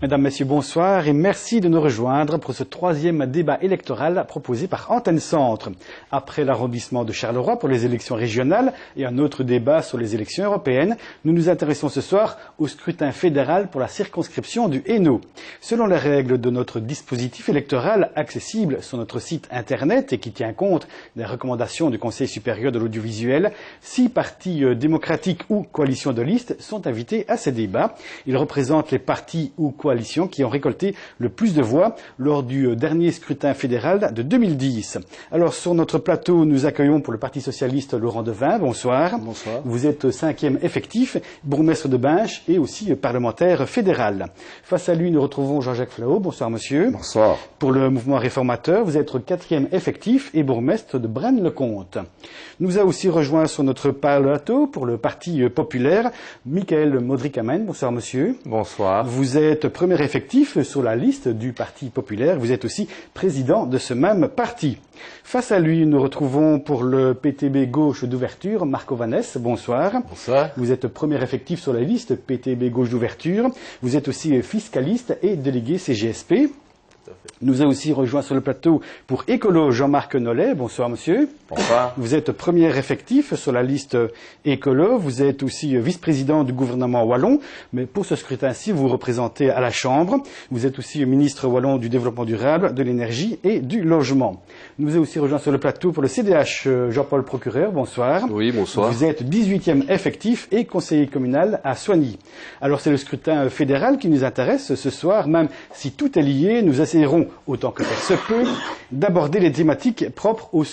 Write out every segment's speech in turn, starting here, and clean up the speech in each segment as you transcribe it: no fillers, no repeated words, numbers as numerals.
Mesdames, Messieurs, bonsoir et merci de nous rejoindre pour ce troisième débat électoral proposé par Antenne Centre. Après l'arrondissement de Charleroi pour les élections régionales et un autre débat sur les élections européennes, nous nous intéressons ce soir au scrutin fédéral pour la circonscription du Hainaut. Selon les règles de notre dispositif électoral accessible sur notre site internet et qui tient compte des recommandations du Conseil supérieur de l'audiovisuel, 6 partis démocratiques ou coalitions de listes sont invités à ces débats. Ils représentent les partis ou coalitions qui ont récolté le plus de voix lors du dernier scrutin fédéral de 2010. Alors sur notre plateau, nous accueillons pour le Parti socialiste Laurent Devin. Bonsoir. Bonsoir. Vous êtes 5e effectif, bourgmestre de Binche et aussi parlementaire fédéral. Face à lui, nous retrouvons Jean-Jacques Flao. Bonsoir monsieur. Bonsoir. Pour le mouvement réformateur, vous êtes 4e effectif et bourgmestre de Braine-le-Comte. Nous a aussi rejoint sur notre plateau pour le Parti populaire, Michael Modric-Amen. Bonsoir monsieur. Bonsoir. Vous êtes premier effectif sur la liste du Parti populaire. Vous êtes aussi président de ce même parti. Face à lui, nous retrouvons pour le PTB Gauche d'ouverture, Marco Vanès. Bonsoir. Bonsoir. Vous êtes premier effectif sur la liste PTB Gauche d'ouverture. Vous êtes aussi fiscaliste et délégué CGSP. Nous a aussi rejoint sur le plateau pour Écolo Jean-Marc Nollet. Bonsoir monsieur. Bonsoir. Vous êtes premier effectif sur la liste Écolo. Vous êtes aussi vice-président du gouvernement wallon. Mais pour ce scrutin-ci, vous représentez à la Chambre. Vous êtes aussi ministre wallon du développement durable, de l'énergie et du logement. Nous a aussi rejoint sur le plateau pour le CDH Jean-Paul Procureur. Bonsoir. Oui, bonsoir. Vous êtes 18e effectif et conseiller communal à Soigny. Alors c'est le scrutin fédéral qui nous intéresse ce soir. Même si tout est lié, nous essayerons autant que faire se peut, d'aborder les thématiques propres au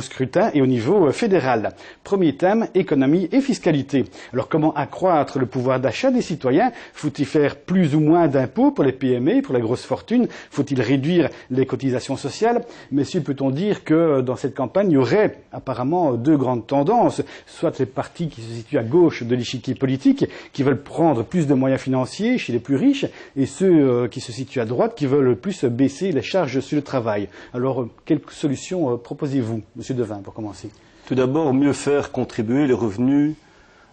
scrutin et au niveau fédéral. Premier thème, économie et fiscalité. Alors comment accroître le pouvoir d'achat des citoyens? Faut-il faire plus ou moins d'impôts pour les PME, pour les grosses fortunes? Faut-il réduire les cotisations sociales? Messieurs, peut-on dire que dans cette campagne, il y aurait apparemment 2 grandes tendances, soit les partis qui se situent à gauche de l'échiquier politique, qui veulent prendre plus de moyens financiers chez les plus riches, et ceux qui se situent à droite, qui veulent plus baisser les charges sur le travail. Alors, quelles solutions proposez-vous, monsieur Devin, pour commencer? Tout d'abord, mieux faire contribuer les revenus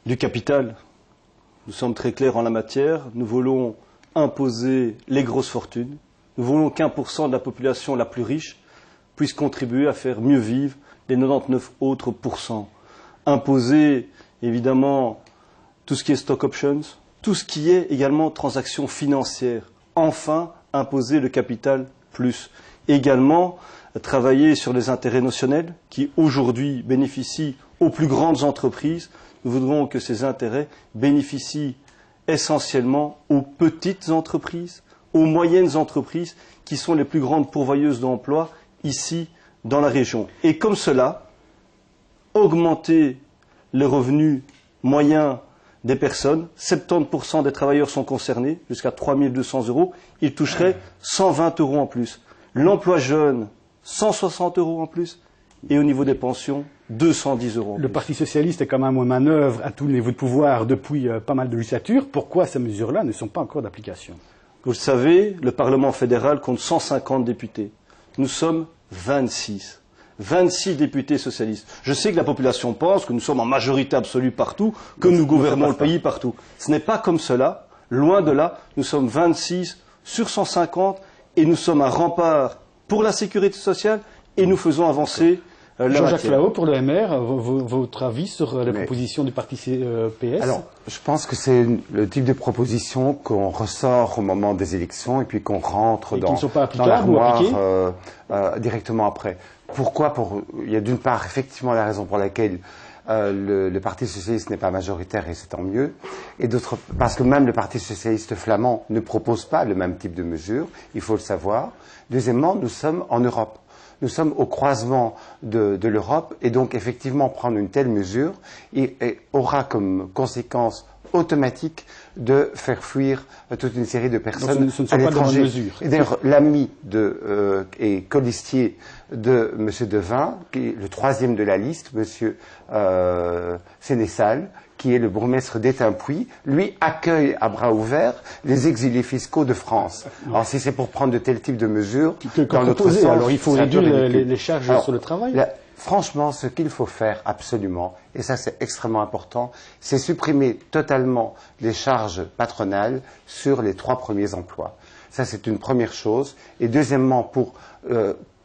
du capital. Nous sommes très clairs en la matière. Nous voulons imposer les grosses fortunes. Nous voulons qu'1% de la population la plus riche puisse contribuer à faire mieux vivre les 99 autres pourcents. Imposer, évidemment, tout ce qui est stock options, tout ce qui est également transactions financières. Enfin, imposer le capital plus. Également, travailler sur les intérêts notionnels qui, aujourd'hui, bénéficient aux plus grandes entreprises. Nous voudrons que ces intérêts bénéficient essentiellement aux petites entreprises, aux moyennes entreprises, qui sont les plus grandes pourvoyeuses d'emplois ici, dans la région. Et comme cela, augmenter les revenus moyens des personnes, 70% des travailleurs sont concernés, jusqu'à 3 200 €, ils toucheraient 120 € en plus. L'emploi jeune, 160 € en plus, et au niveau des pensions, 210 € en plus. Le Parti socialiste est quand même en manœuvre à tous les niveaux de pouvoir depuis pas mal de législatures. Pourquoi ces mesures-là ne sont pas encore d'application? Vous le savez, le Parlement fédéral compte 150 députés. Nous sommes 26. 26 députés socialistes. Je sais que la population pense que nous sommes en majorité absolue partout, que nous gouvernons le pays partout. Ce n'est pas comme cela. Loin de là, nous sommes 26 sur 150 et nous sommes un rempart pour la sécurité sociale et nous faisons avancer la matière. Jean-Jacques Flao, pour le MR, votre avis sur les propositions du parti PS? Alors, je pense que c'est le type de proposition qu'on ressort au moment des élections et puis qu'on rentre dans l'armoire directement après. Pourquoi? Il y a d'une part effectivement la raison pour laquelle le Parti socialiste n'est pas majoritaire et c'est tant mieux. Et d'autre parce que même le Parti socialiste flamand ne propose pas le même type de mesures, il faut le savoir. Deuxièmement, nous sommes en Europe. Nous sommes au croisement de l'Europe et donc effectivement prendre une telle mesure aura comme conséquence automatique de faire fuir toute une série de personnes à l'étranger. Et d'ailleurs, l'ami et colistier de M. Devin, qui est le 3e de la liste, M. Sénessal, qui est le bourgmestre d'Étainpuy, lui accueille à bras ouverts les exilés fiscaux de France. Alors si c'est pour prendre de tels types de mesures, dans notre sens, alors il faut réduire les charges sur le travail. Franchement, ce qu'il faut faire absolument, et ça c'est extrêmement important, c'est supprimer totalement les charges patronales sur les 3 premiers emplois. Ça c'est une première chose. Et deuxièmement, pour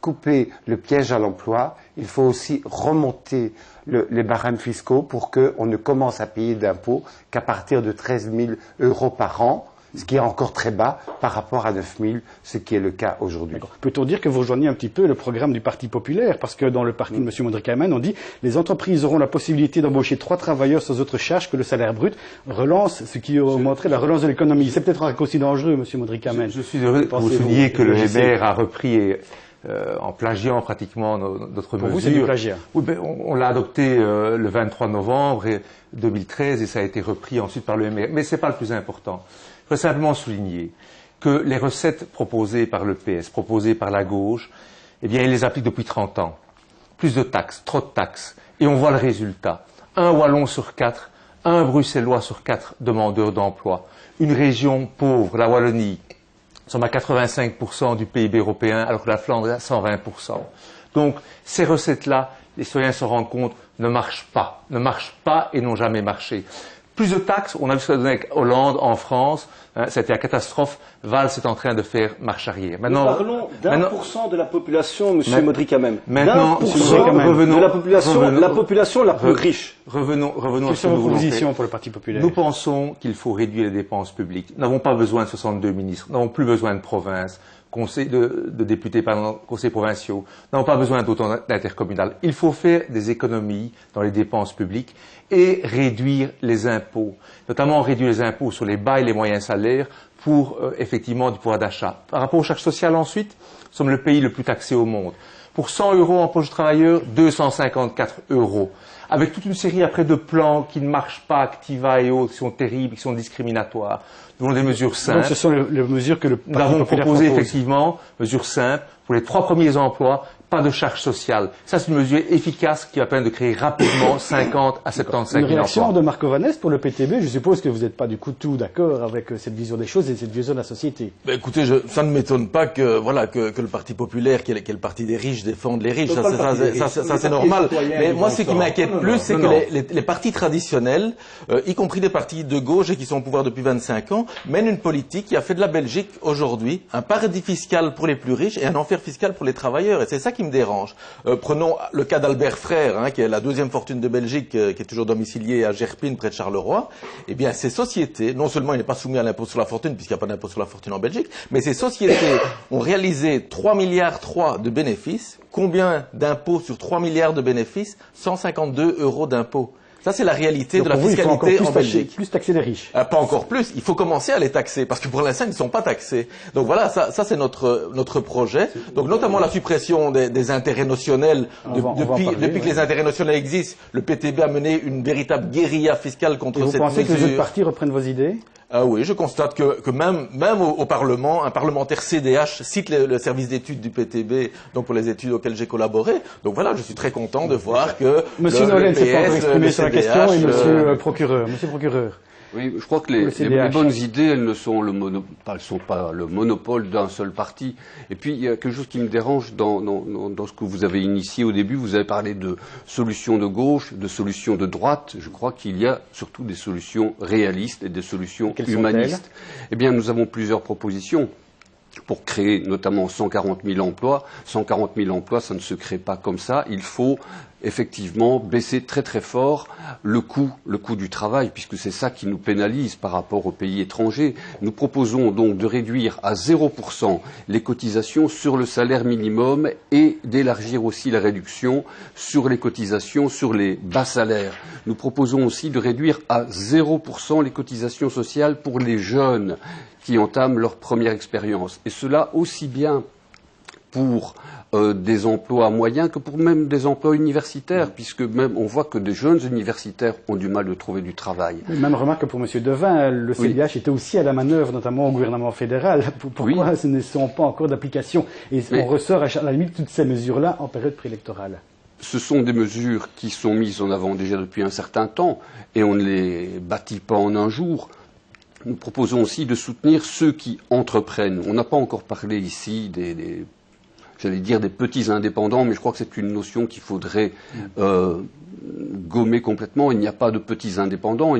couper le piège à l'emploi, il faut aussi remonter les barèmes fiscaux pour qu'on ne commence à payer d'impôts qu'à partir de 13 000 € par an, ce qui est encore très bas par rapport à 9 000, ce qui est le cas aujourd'hui. Peut-on dire que vous rejoignez un petit peu le programme du Parti populaire? Parce que dans le parti de M. Modric-Amen, on dit « Les entreprises auront la possibilité d'embaucher 3 travailleurs sans autre charge que le salaire brut. Relance, ce qui augmenterait la relance de l'économie. » C'est peut-être aussi dangereux, M. Modric-Amen. Je suis heureux de vous souligner que le MR a repris en plagiant pratiquement notre mesure. Pour vous, c'est du plagiat. Oui, ben, on l'a adopté le 23 novembre 2013 et ça a été repris ensuite par le MR. Mais ce n'est pas le plus important. Je veux simplement souligner que les recettes proposées par le PS, proposées par la gauche, eh bien, ils les appliquent depuis 30 ans. Plus de taxes, trop de taxes. Et on voit le résultat. 1 Wallon sur 4, 1 Bruxellois sur 4 demandeurs d'emploi. Une région pauvre, la Wallonie, sommes à 85% du PIB européen, alors que la Flandre est à 120%. Donc, ces recettes-là, les citoyens se rendent compte, ne marchent pas et n'ont jamais marché. Plus de taxes, on a vu ce que ça donnait avec Hollande en France, hein, c'était la catastrophe. Valls est en train de faire marche arrière. Maintenant, nous parlons d'1% de la population, M. Modric-Amen. Maintenant, revenons de la population la plus riche. Revenons à ce que nous voulons faire. Pour le Parti populaire. Nous pensons qu'il faut réduire les dépenses publiques. Nous n'avons pas besoin de 62 ministres, nous n'avons plus besoin de provinces, de députés, conseils provinciaux. Nous n'avons pas besoin d'autant d'intercommunales. Il faut faire des économies dans les dépenses publiques et réduire les impôts, notamment réduire les impôts sur les bas et les moyens salaires pour effectivement du pouvoir d'achat. Par rapport aux charges sociales ensuite, nous sommes le pays le plus taxé au monde. Pour 100 € en poche de travailleur, 254 €. Avec toute une série après de plans qui ne marchent pas, Activa et autres, qui sont terribles, qui sont discriminatoires. Nous avons des mesures simples. Donc ce sont les mesures que le Parti populaire propose. Nous avons proposé effectivement mesures simples pour les 3 premiers emplois, pas de charge sociale. Ça, c'est une mesure efficace qui va permettre de créer rapidement 50 à 75 000 emplois. Une réaction de Marc Ovanès pour le PTB. Je suppose que vous n'êtes pas du coup tout d'accord avec cette vision des choses et cette vision de la société. Ben écoutez, ça ne m'étonne pas que le Parti populaire, qui est le parti des riches, défende les riches. Ça c'est normal. Mais moi, ce qui m'inquiète plus, c'est que les partis traditionnels, y compris des partis de gauche et qui sont au pouvoir depuis 25 ans, mènent une politique qui a fait de la Belgique aujourd'hui un paradis fiscal pour les plus riches et un enfer fiscal pour les travailleurs. Et c'est ça qui me dérange. Prenons le cas d'Albert Frère, hein, qui est la 2e fortune de Belgique, qui est toujours domicilié à Gerpine, près de Charleroi. Eh bien, ces sociétés, non seulement il n'est pas soumis à l'impôt sur la fortune, puisqu'il n'y a pas d'impôt sur la fortune en Belgique, mais ces sociétés ont réalisé 3,3 milliards de bénéfices. Combien d'impôts sur 3 milliards de bénéfices? 152 € d'impôts. Ça, c'est la réalité de la fiscalité en Belgique. Plus taxer les riches. Pas encore plus. Il faut commencer à les taxer, parce que pour l'instant, ils ne sont pas taxés. Donc voilà, ça c'est notre projet. Donc notamment la suppression des intérêts notionnels. Depuis que les intérêts notionnels existent, le PTB a mené une véritable guérilla fiscale contre cette mesure. Vous pensez que les autres partis reprennent vos idées? Oui, je constate que même au Parlement, un parlementaire CDH cite le service d'études du PTB, donc pour les études auxquelles j'ai collaboré. Donc voilà, je suis très content de voir que Monsieur Nollet s'est pas encore exprimé sur la question et Monsieur le procureur. Monsieur le procureur. Oui, je crois que les bonnes idées, elles ne sont sont pas le monopole d'un seul parti. Et puis, il y a quelque chose qui me dérange dans ce que vous avez initié au début. Vous avez parlé de solutions de gauche, de solutions de droite. Je crois qu'il y a surtout des solutions réalistes et des solutions humanistes. Eh bien, nous avons plusieurs propositions pour créer notamment 140 000 emplois. 140 000 emplois, ça ne se crée pas comme ça. Il faut effectivement baisser très très fort le coût du travail, puisque c'est ça qui nous pénalise par rapport aux pays étrangers. Nous proposons donc de réduire à 0% les cotisations sur le salaire minimum et d'élargir aussi la réduction sur les cotisations sur les bas salaires. Nous proposons aussi de réduire à 0% les cotisations sociales pour les jeunes qui entament leur première expérience. Et cela aussi bien pour des emplois moyens que pour même des emplois universitaires, puisque même on voit que des jeunes universitaires ont du mal de trouver du travail. Même remarque pour M. Devin, le CDH était aussi à la manœuvre, notamment au gouvernement fédéral. Pourquoi ce ne sont pas encore d'application? Et on ressort à la limite toutes ces mesures-là en période préélectorale. Ce sont des mesures qui sont mises en avant déjà depuis un certain temps, et on ne les bâtit pas en un jour. Nous proposons aussi de soutenir ceux qui entreprennent. On n'a pas encore parlé ici des j'allais dire des petits indépendants, mais je crois que c'est une notion qu'il faudrait gommer complètement. Il n'y a pas de petits indépendants,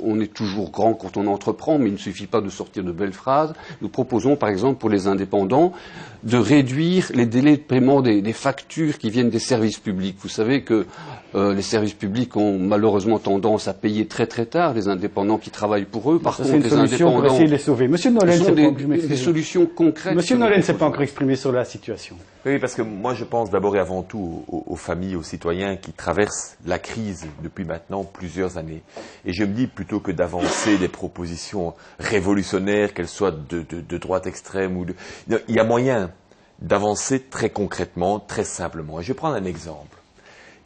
on est toujours grand quand on entreprend, mais il ne suffit pas de sortir de belles phrases. Nous proposons par exemple pour les indépendants de réduire les délais de paiement des factures qui viennent des services publics. Vous savez que les services publics ont malheureusement tendance à payer très très tard les indépendants qui travaillent pour eux. Par contre, les indépendants pour essayer de les sauver. Monsieur Nollen, sont des solutions concrètes. Monsieur Nollen ne s'est pas encore exprimé sur la situation. Oui, parce que moi je pense d'abord et avant tout aux familles, aux citoyens qui traversent la crise depuis maintenant plusieurs années. Et je me dis, plutôt que d'avancer des propositions révolutionnaires, qu'elles soient de droite extrême ou il y a moyen d'avancer très concrètement, très simplement. Et je vais prendre un exemple.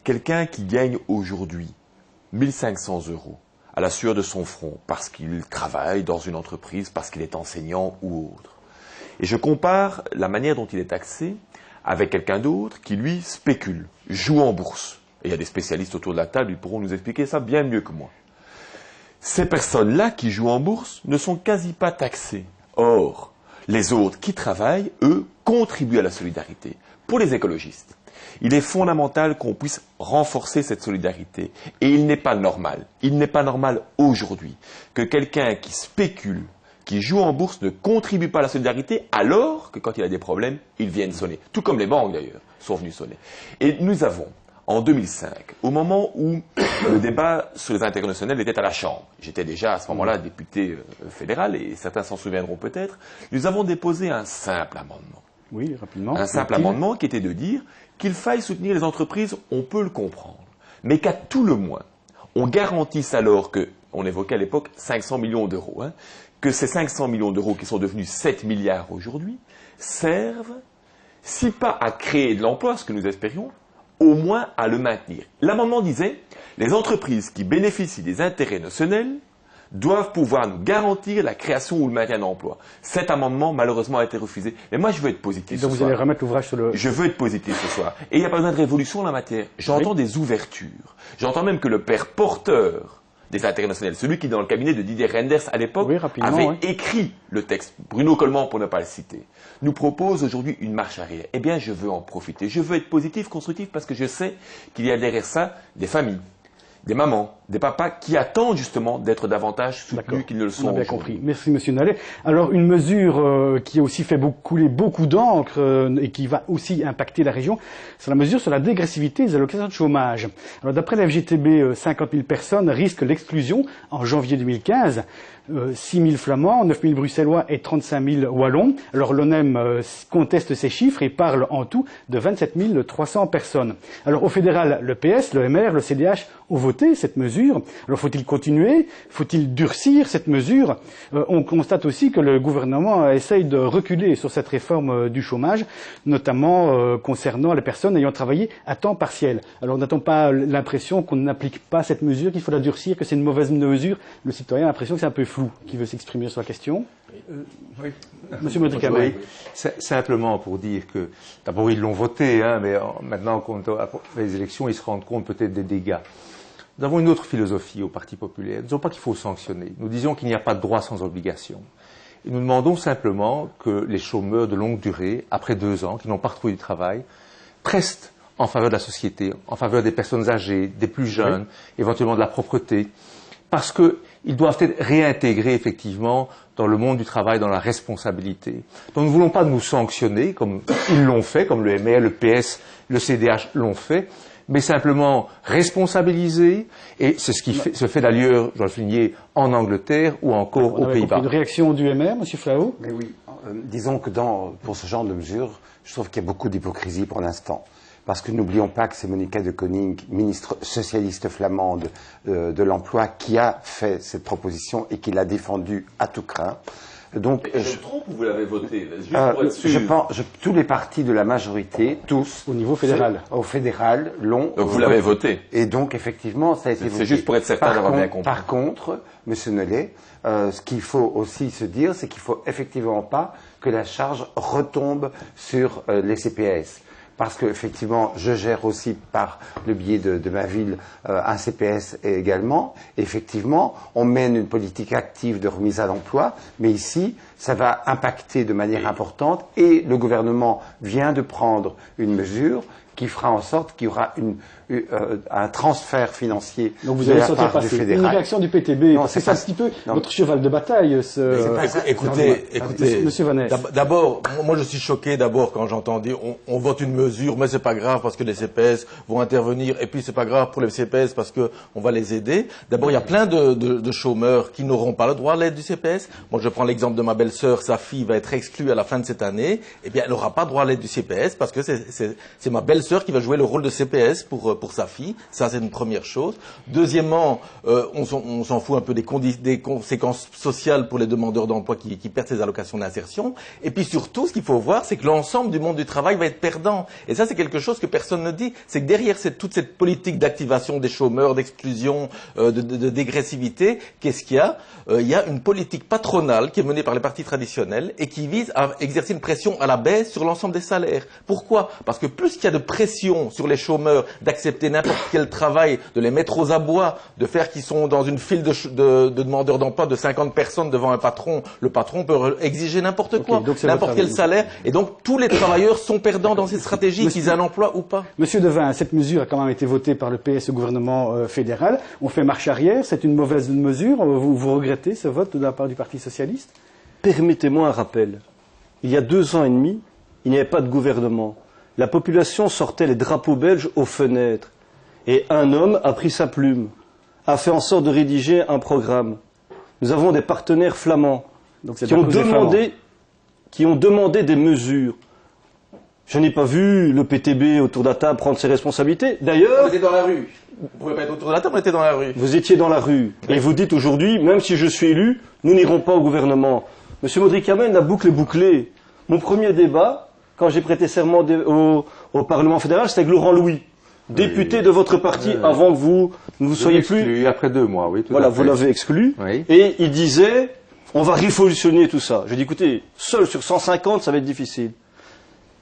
Quelqu'un qui gagne aujourd'hui 1 500 € à la sueur de son front parce qu'il travaille dans une entreprise, parce qu'il est enseignant ou autre. Et je compare la manière dont il est taxé avec quelqu'un d'autre qui, lui, spécule, joue en bourse. Et il y a des spécialistes autour de la table, ils pourront nous expliquer ça bien mieux que moi. Ces personnes-là qui jouent en bourse ne sont quasi pas taxées. Or, les autres qui travaillent, eux, contribuent à la solidarité. Pour les écologistes, il est fondamental qu'on puisse renforcer cette solidarité. Et il n'est pas normal aujourd'hui que quelqu'un qui spécule, qui joue en bourse, ne contribue pas à la solidarité, alors que quand il a des problèmes, ils viennent sonner. Tout comme les banques d'ailleurs sont venus sonner. Et nous avons, en 2005, au moment où le débat sur les internationales était à la Chambre, j'étais déjà à ce moment-là député fédéral, et certains s'en souviendront peut-être, nous avons déposé un simple amendement. Oui, rapidement. Un simple amendement qui était de dire qu'il faille soutenir les entreprises, on peut le comprendre, mais qu'à tout le moins, on garantisse alors que, on évoquait à l'époque 500 millions d'euros, que ces 500 millions d'euros qui sont devenus 7 milliards aujourd'hui servent, si pas à créer de l'emploi, ce que nous espérions, au moins à le maintenir. L'amendement disait, les entreprises qui bénéficient des intérêts notionnels doivent pouvoir nous garantir la création ou le maintien d'emplois. Cet amendement, malheureusement, a été refusé. Mais moi, je veux être positif ce soir. Donc vous allez remettre l'ouvrage sur le... Je veux être positif ce soir. Et il n'y a pas besoin de révolution en la matière. J'entends des ouvertures. J'entends même que le père porteur des intérêts nationaux, celui qui, dans le cabinet de Didier Reynders à l'époque, avait écrit le texte, Bruno Coleman pour ne pas le citer, nous propose aujourd'hui une marche arrière. Eh bien, je veux en profiter. Je veux être positif, constructif, parce que je sais qu'il y a derrière ça des familles, des mamans, des papas qui attendent justement d'être davantage soutenus qu'ils ne le sont aujourd'hui. On a bien compris. Merci Monsieur Nollet. Alors une mesure qui a aussi fait couler beaucoup d'encre et qui va aussi impacter la région, c'est la mesure sur la dégressivité des allocations de chômage. Alors d'après la FGTB, 50 000 personnes risquent l'exclusion en janvier 2015. 6 000 Flamands, 9 000 Bruxellois et 35 000 Wallons. Alors l'ONEM conteste ces chiffres et parle en tout de 27 300 personnes. Alors au fédéral, le PS, le MR, le CDH ont voté cette mesure. Alors faut-il continuer? Faut-il durcir cette mesure? On constate aussi que le gouvernement essaye de reculer sur cette réforme du chômage, notamment concernant les personnes ayant travaillé à temps partiel. Alors n'a-t-on pas l'impression qu'on n'applique pas cette mesure, qu'il faut la durcir, que c'est une mauvaise mesure? Le citoyen a l'impression que c'est un peu flou. Qui veut s'exprimer sur la question? Oui. Monsieur Modric-Amel. Oui. Simplement pour dire que, d'abord ils l'ont voté, mais maintenant après les élections, ils se rendent compte peut-être des dégâts. Nous avons une autre philosophie au Parti populaire. Nous ne disons pas qu'il faut sanctionner. Nous disons qu'il n'y a pas de droit sans obligation. Et nous demandons simplement que les chômeurs de longue durée, après 2 ans, qui n'ont pas retrouvé du travail, prestent en faveur de la société, en faveur des personnes âgées, des plus jeunes, éventuellement de la propreté, parce qu'ils doivent être réintégrés effectivement dans le monde du travail, dans la responsabilité. Donc nous ne voulons pas nous sanctionner, comme ils l'ont fait, comme le MR, le PS, le CDH l'ont fait, mais simplement responsabiliser, et c'est ce qui se fait d'ailleurs, je le souligner, en Angleterre ou encore aux Pays-Bas. Une réaction du MR, M. Flao? Mais oui, disons que pour ce genre de mesures, je trouve qu'il y a beaucoup d'hypocrisie pour l'instant. Parce que n'oublions pas que c'est Monica de Koning, ministre socialiste flamande de l'emploi, qui a fait cette proposition et qui l'a défendue à tout crin. Donc, je me trompe ou vous l'avez voté? Juste pour être sûr. Je pense, tous les partis de la majorité, tous, au niveau fédéral, au fédéral, l'ont. Donc vous l'avez voté. Et donc effectivement, ça a été voté. C'est juste pour être certain d'avoir bien compris. Par contre, Monsieur Nollet, ce qu'il faut aussi se dire, c'est qu'il faut effectivement pas que la charge retombe sur les CPS. parce qu'effectivement, je gère aussi par le biais de ma ville un CPS également. Effectivement, on mène une politique active de remise à l'emploi, mais ici, ça va impacter de manière importante et le gouvernement vient de prendre une mesure qui fera en sorte qu'il y aura un transfert financier. Donc vous allez sortir passer une réaction du PTB. C'est ça un petit peu votre cheval de bataille. Écoutez, Monsieur Van Ness. D'abord, moi je suis choqué d'abord quand j'entends dire on vote une mesure, mais c'est pas grave parce que les CPS vont intervenir, et puis c'est pas grave pour les CPS parce que on va les aider. D'abord, il y a plein de chômeurs qui n'auront pas le droit à l'aide du CPS. Moi, je prends l'exemple de ma belle-sœur, sa fille va être exclue à la fin de cette année. Eh bien, elle n'aura pas droit à l'aide du CPS parce que c'est ma belle-sœur qui va jouer le rôle de CPS pour sa fille. Ça, c'est une première chose. Deuxièmement, on s'en fout un peu des conséquences sociales pour les demandeurs d'emploi qui perdent ces allocations d'insertion. Et puis surtout, ce qu'il faut voir, c'est que l'ensemble du monde du travail va être perdant. Et ça, c'est quelque chose que personne ne dit. C'est que derrière toute cette politique d'activation des chômeurs, d'exclusion, de dégressivité, qu'est-ce qu'il y a? Il y a une politique patronale qui est menée par les partis traditionnels et qui vise à exercer une pression à la baisse sur l'ensemble des salaires. Pourquoi? Parce que plus qu'il y a de pression sur les chômeurs d'accepter n'importe quel travail, de les mettre aux abois, de faire qu'ils sont dans une file de demandeurs d'emploi de 50 personnes devant un patron, le patron peut exiger n'importe quoi, n'importe quel salaire. Et donc tous les travailleurs sont perdants dans cette stratégie, qu'ils aient un emploi ou pas. Monsieur Devin, cette mesure a quand même été votée par le PS au gouvernement fédéral. On fait marche arrière, c'est une mauvaise mesure. Vous regrettez ce vote de la part du Parti socialiste? Permettez-moi un rappel. Il y a 2 ans et demi, il n'y avait pas de gouvernement. La population sortait les drapeaux belges aux fenêtres. Et un homme a pris sa plume, a fait en sorte de rédiger un programme. Nous avons des partenaires flamands qui ont demandé des mesures. Je n'ai pas vu le PTB autour de la table prendre ses responsabilités. D'ailleurs... Vous étiez dans la rue. Vous ne pouvez pas être autour de la table, on était dans la rue. Vous étiez dans la rue. Et vous dites aujourd'hui, même si je suis élu, nous n'irons pas au gouvernement. Monsieur Modric-Hamel, la boucle est bouclée. Mon premier débat, quand j'ai prêté serment au Parlement fédéral, c'était avec Laurent Louis, député de votre parti, avant que vous ne vous soyez plus... Après 2 mois, oui. Voilà, vous l'avez exclu. Oui. Et il disait, on va révolutionner tout ça. J'ai dit, écoutez, seul sur 150, ça va être difficile.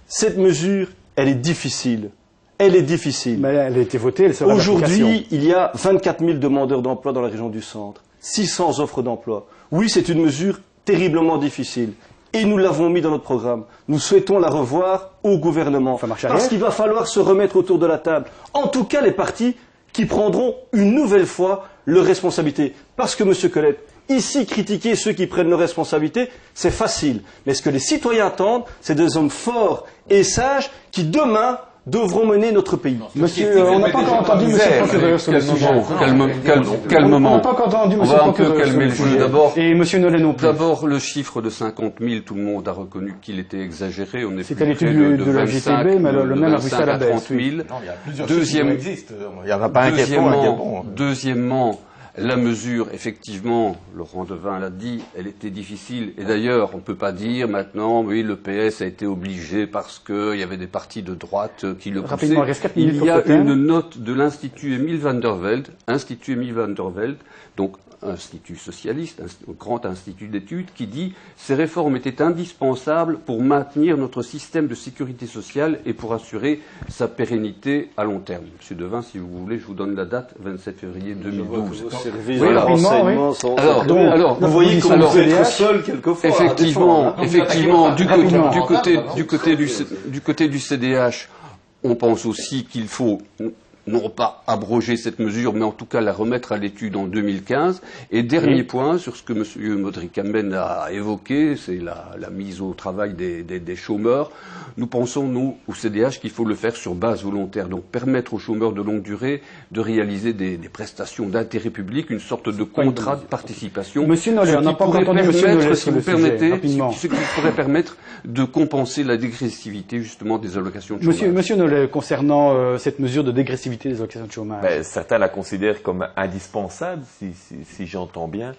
Cette mesure, elle est difficile. Elle est difficile. Mais elle a été votée, elle sera Aujourd'hui, il y a 24 000 demandeurs d'emploi dans la région du centre. 600 offres d'emploi. Oui, c'est une mesure terriblement difficile. Et nous l'avons mis dans notre programme. Nous souhaitons la revoir au gouvernement. Parce qu'il va falloir se remettre autour de la table. En tout cas, les partis qui prendront une nouvelle fois leurs responsabilités. Parce que, Monsieur Colette, ici, critiquer ceux qui prennent leurs responsabilités, c'est facile. Mais ce que les citoyens attendent, c'est des hommes forts et sages qui, demain, devront mener notre pays. Monsieur, on n'a pas encore entendu Monsieur le procureur sur le sujet. Calmement. On n'a pas encore entendu Monsieur le procureur. On va un peu calmer le jeu d'abord. Et Monsieur Nollet non plus. D'abord, le chiffre de 50 000, tout le monde a reconnu qu'il était exagéré. On est C'était l'étude de la GTB, mais le même a vu ça à la baisse. 30 000. Non, il y a plusieurs chiffres qui existent. Il n'y en a pas un qui est bon. Deuxièmement, la mesure, effectivement, Laurent Devin l'a dit, elle était difficile. Et d'ailleurs, on ne peut pas dire maintenant, oui, le PS a été obligé parce qu'il y avait des partis de droite qui le poussaient. Il y a une note de l'Institut Emile van der Velde, donc institut socialiste, un grand institut d'études, qui dit « Ces réformes étaient indispensables pour maintenir notre système de sécurité sociale et pour assurer sa pérennité à long terme. » Monsieur Devin, si vous voulez, je vous donne la date, 27 février 2012. Alors, vous voyez qu'on peut être seul quelquefois. Effectivement, du côté du CDH, on pense aussi qu'il faut non pas abroger cette mesure, mais en tout cas la remettre à l'étude en 2015. Et dernier point sur ce que M. Modric-Hamel a évoqué, c'est la mise au travail des chômeurs. Nous pensons, nous, au CDH, qu'il faut le faire sur base volontaire. Donc permettre aux chômeurs de longue durée de réaliser des prestations d'intérêt public, une sorte de contrat de participation. Monsieur Nollet, on n'a pas encore entendu Monsieur Nollet sur le sujet, rapidement. Ce qui pourrait permettre de compenser la dégressivité, justement, des allocations de chômage. Monsieur Nollet, concernant cette mesure de dégressivité des allocations de chômage. Certains la considèrent comme indispensable, si j'entends bien,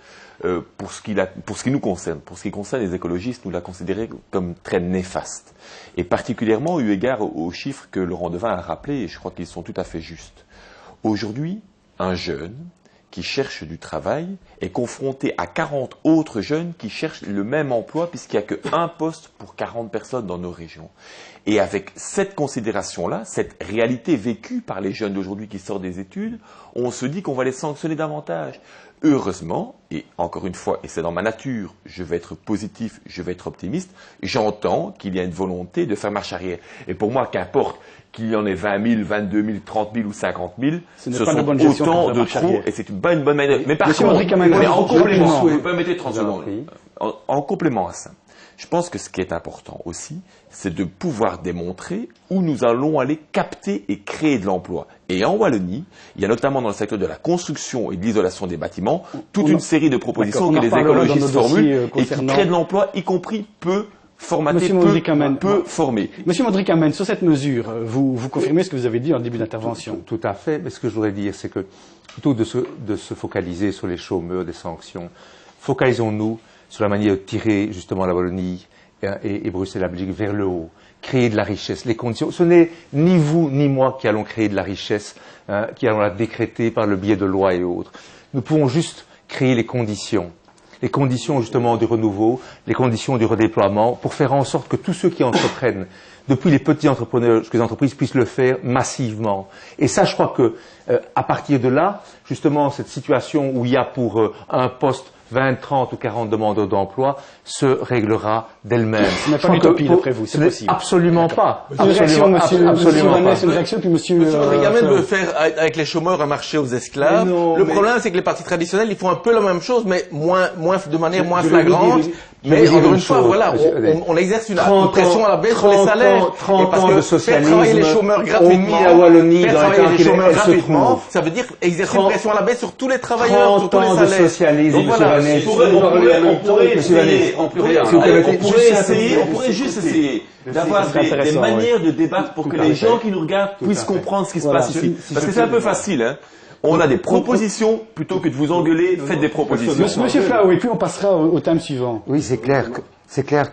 pour ce qui nous concerne. Pour ce qui concerne les écologistes, nous la considérons comme très néfaste. Et particulièrement eu égard aux chiffres que Laurent Devin a rappelés, et je crois qu'ils sont tout à fait justes. Aujourd'hui, un jeune qui cherche du travail est confronté à 40 autres jeunes qui cherchent le même emploi puisqu'il n'y a qu'un poste pour 40 personnes dans nos régions. Et avec cette considération-là, cette réalité vécue par les jeunes d'aujourd'hui qui sortent des études, on se dit qu'on va les sanctionner davantage. Heureusement, et encore une fois, et c'est dans ma nature, je vais être positif, je vais être optimiste, j'entends qu'il y a une volonté de faire marche arrière. Et pour moi, qu'importe qu'il y en ait 20 000, 22 000, 30 000 ou 50 000, ce sont autant de trous, et c'est une bonne manière. Mais par contre, en complément, vous pouvez mettre 30 secondes. En complément à ça, je pense que ce qui est important aussi, c'est de pouvoir démontrer où nous allons aller capter et créer de l'emploi. Et en Wallonie, il y a notamment dans le secteur de la construction et de l'isolation des bâtiments, toute une série de propositions que les écologistes formulent et qui créent de l'emploi, y compris peu formaté, peu formé. Monsieur Modric-Amène, sur cette mesure, vous confirmez ce que vous avez dit en début d'intervention? Tout à fait, mais ce que je voudrais dire, c'est que plutôt de se focaliser sur les chômeurs, des sanctions, focalisons-nous sur la manière de tirer justement la Wallonie et Bruxelles, la Belgique vers le haut, créer de la richesse, les conditions. Ce n'est ni vous ni moi qui allons créer de la richesse, qui allons la décréter par le biais de lois et autres. Nous pouvons juste créer les conditions justement du renouveau, les conditions du redéploiement, pour faire en sorte que tous ceux qui entreprennent, depuis les petits entrepreneurs jusqu'aux entreprises, puissent le faire massivement. Et ça, je crois que à partir de là, justement, cette situation où il y a pour un poste 20, 30 ou 40 demandeurs d'emploi se réglera d'elle-même. Ce n'est pas l'utopie, d'après vous, c'est possible. Absolument pas. Une réaction, monsieur Vanès, une réaction, puis monsieur... Modric-Amène veut faire avec les chômeurs un marché aux esclaves. Le problème, c'est que les partis traditionnels, ils font un peu la même chose, mais de manière moins flagrante. Mais encore une fois, voilà, on exerce une pression à la baisse sur les salaires. 30 ans de socialisme, faire travailler les chômeurs gratuitement, la Wallonie faire travailler les chômeurs gratuitement, ça veut dire exercer une pression à la baisse sur tous les travailleurs, sur tous les salaires. 30 ans de socialisme, donc voilà, on pourrait juste essayer d'avoir des manières de débattre pour que les gens qui nous regardent puissent comprendre ce qui se passe ici. Parce que c'est un peu facile, hein. On a des propositions, plutôt que de vous engueuler, faites des propositions. Monsieur Flau, et puis on passera au thème suivant. Oui, c'est clair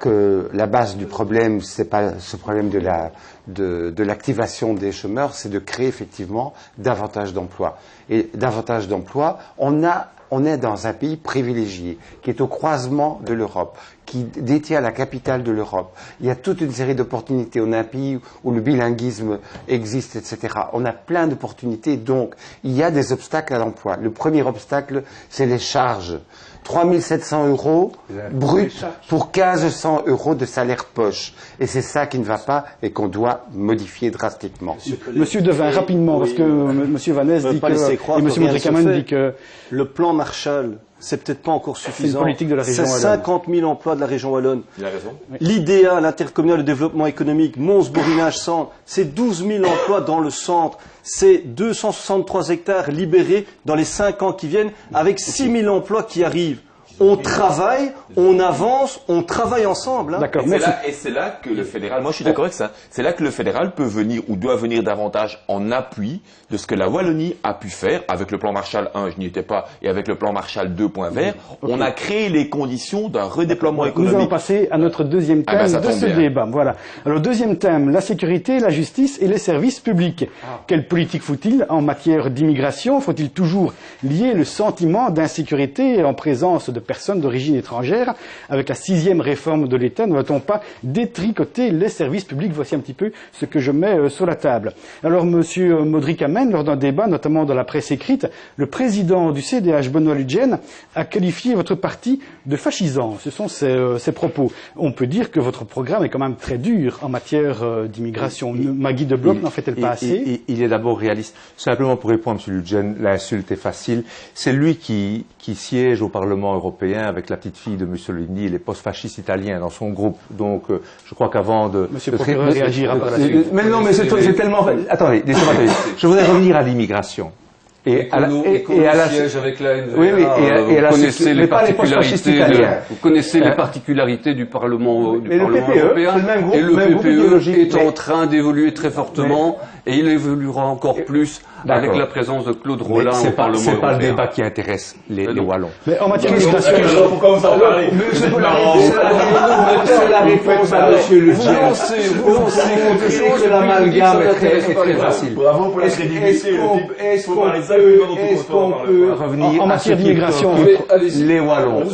que la base du problème, c'est pas ce problème de l'activation des chômeurs, c'est de créer effectivement davantage d'emplois. Et davantage d'emplois, on est dans un pays privilégié, qui est au croisement de l'Europe, qui détient la capitale de l'Europe. Il y a toute une série d'opportunités. On a un pays où le bilinguisme existe, etc. On a plein d'opportunités, donc il y a des obstacles à l'emploi. Le premier obstacle, c'est les charges. 3 700 € bruts pour 1 500 € de salaire poche. Et c'est ça qui ne va pas et qu'on doit modifier drastiquement. Monsieur Devin, rapidement, parce que Monsieur Vanès dit que, et Monsieur Modric-Amène dit que le plan Marshall, c'est peut-être pas encore suffisant. C'est une politique de la région wallonne. C'est 50 000 emplois de la région wallonne. Il a raison. L'IDEA, l'intercommunal de développement économique, Mons-Borinage-Centre, c'est 12 000 emplois dans le centre. C'est 263 hectares libérés dans les 5 ans qui viennent, avec 6 000 emplois qui arrivent. On travaille, on avance, on travaille ensemble. Hein. D'accord. Et c'est là que le fédéral, moi je suis d'accord avec ça, c'est là que le fédéral peut venir ou doit venir davantage en appui de ce que la Wallonie a pu faire avec le plan Marshall 1, je n'y étais pas, et avec le plan Marshall 2 point vert. Okay. On a créé les conditions d'un redéploiement économique. Nous allons passer à notre deuxième thème de ce débat. Voilà. Alors deuxième thème, la sécurité, la justice et les services publics. Quelle politique faut-il en matière d'immigration? Faut-il toujours lier le sentiment d'insécurité en présence de personnes d'origine étrangère? Avec la 6e réforme de l'État, ne va-t-on pas détricoter les services publics? Voici un petit peu ce que je mets sur la table. Alors, Monsieur Modric-Amène, lors d'un débat, notamment dans la presse écrite, le président du CDH, Benoît Ludgen, a qualifié votre parti de fascisant. Ce sont ses propos. On peut dire que votre programme est quand même très dur en matière d'immigration. Maggie de Bloch n'en fait-elle pas assez? Il est d'abord réaliste. Simplement pour répondre à M. Ludgen, l'insulte est facile. C'est lui qui siège au Parlement européen avec la petite fille de Mussolini et les post-fascistes italiens dans son groupe. Donc, je crois qu'avant de... Monsieur le procureur réagira par la suite. Mais non, mais c'est tellement... Attendez, laissez-moi dire. Je voudrais revenir à l'immigration. Et à la siège avec la NVA, oui, et vous connaissez les particularités vous connaissez les particularités du Parlement européen, et le PPE est en train d'évoluer très fortement, et il évoluera encore plus avec la présence de Claude Rolin au Parlement européen. C'est pas le débat qui intéresse les Wallons. Mais en matière d'immigration, pourquoi vous en parlez? C'est la réponse à M. Ludgen. Vous lancez que l'amalgame est très facile. Bravo pour la crédibilité. Est-ce qu'on peut revenir en matière d'immigration, les Wallons?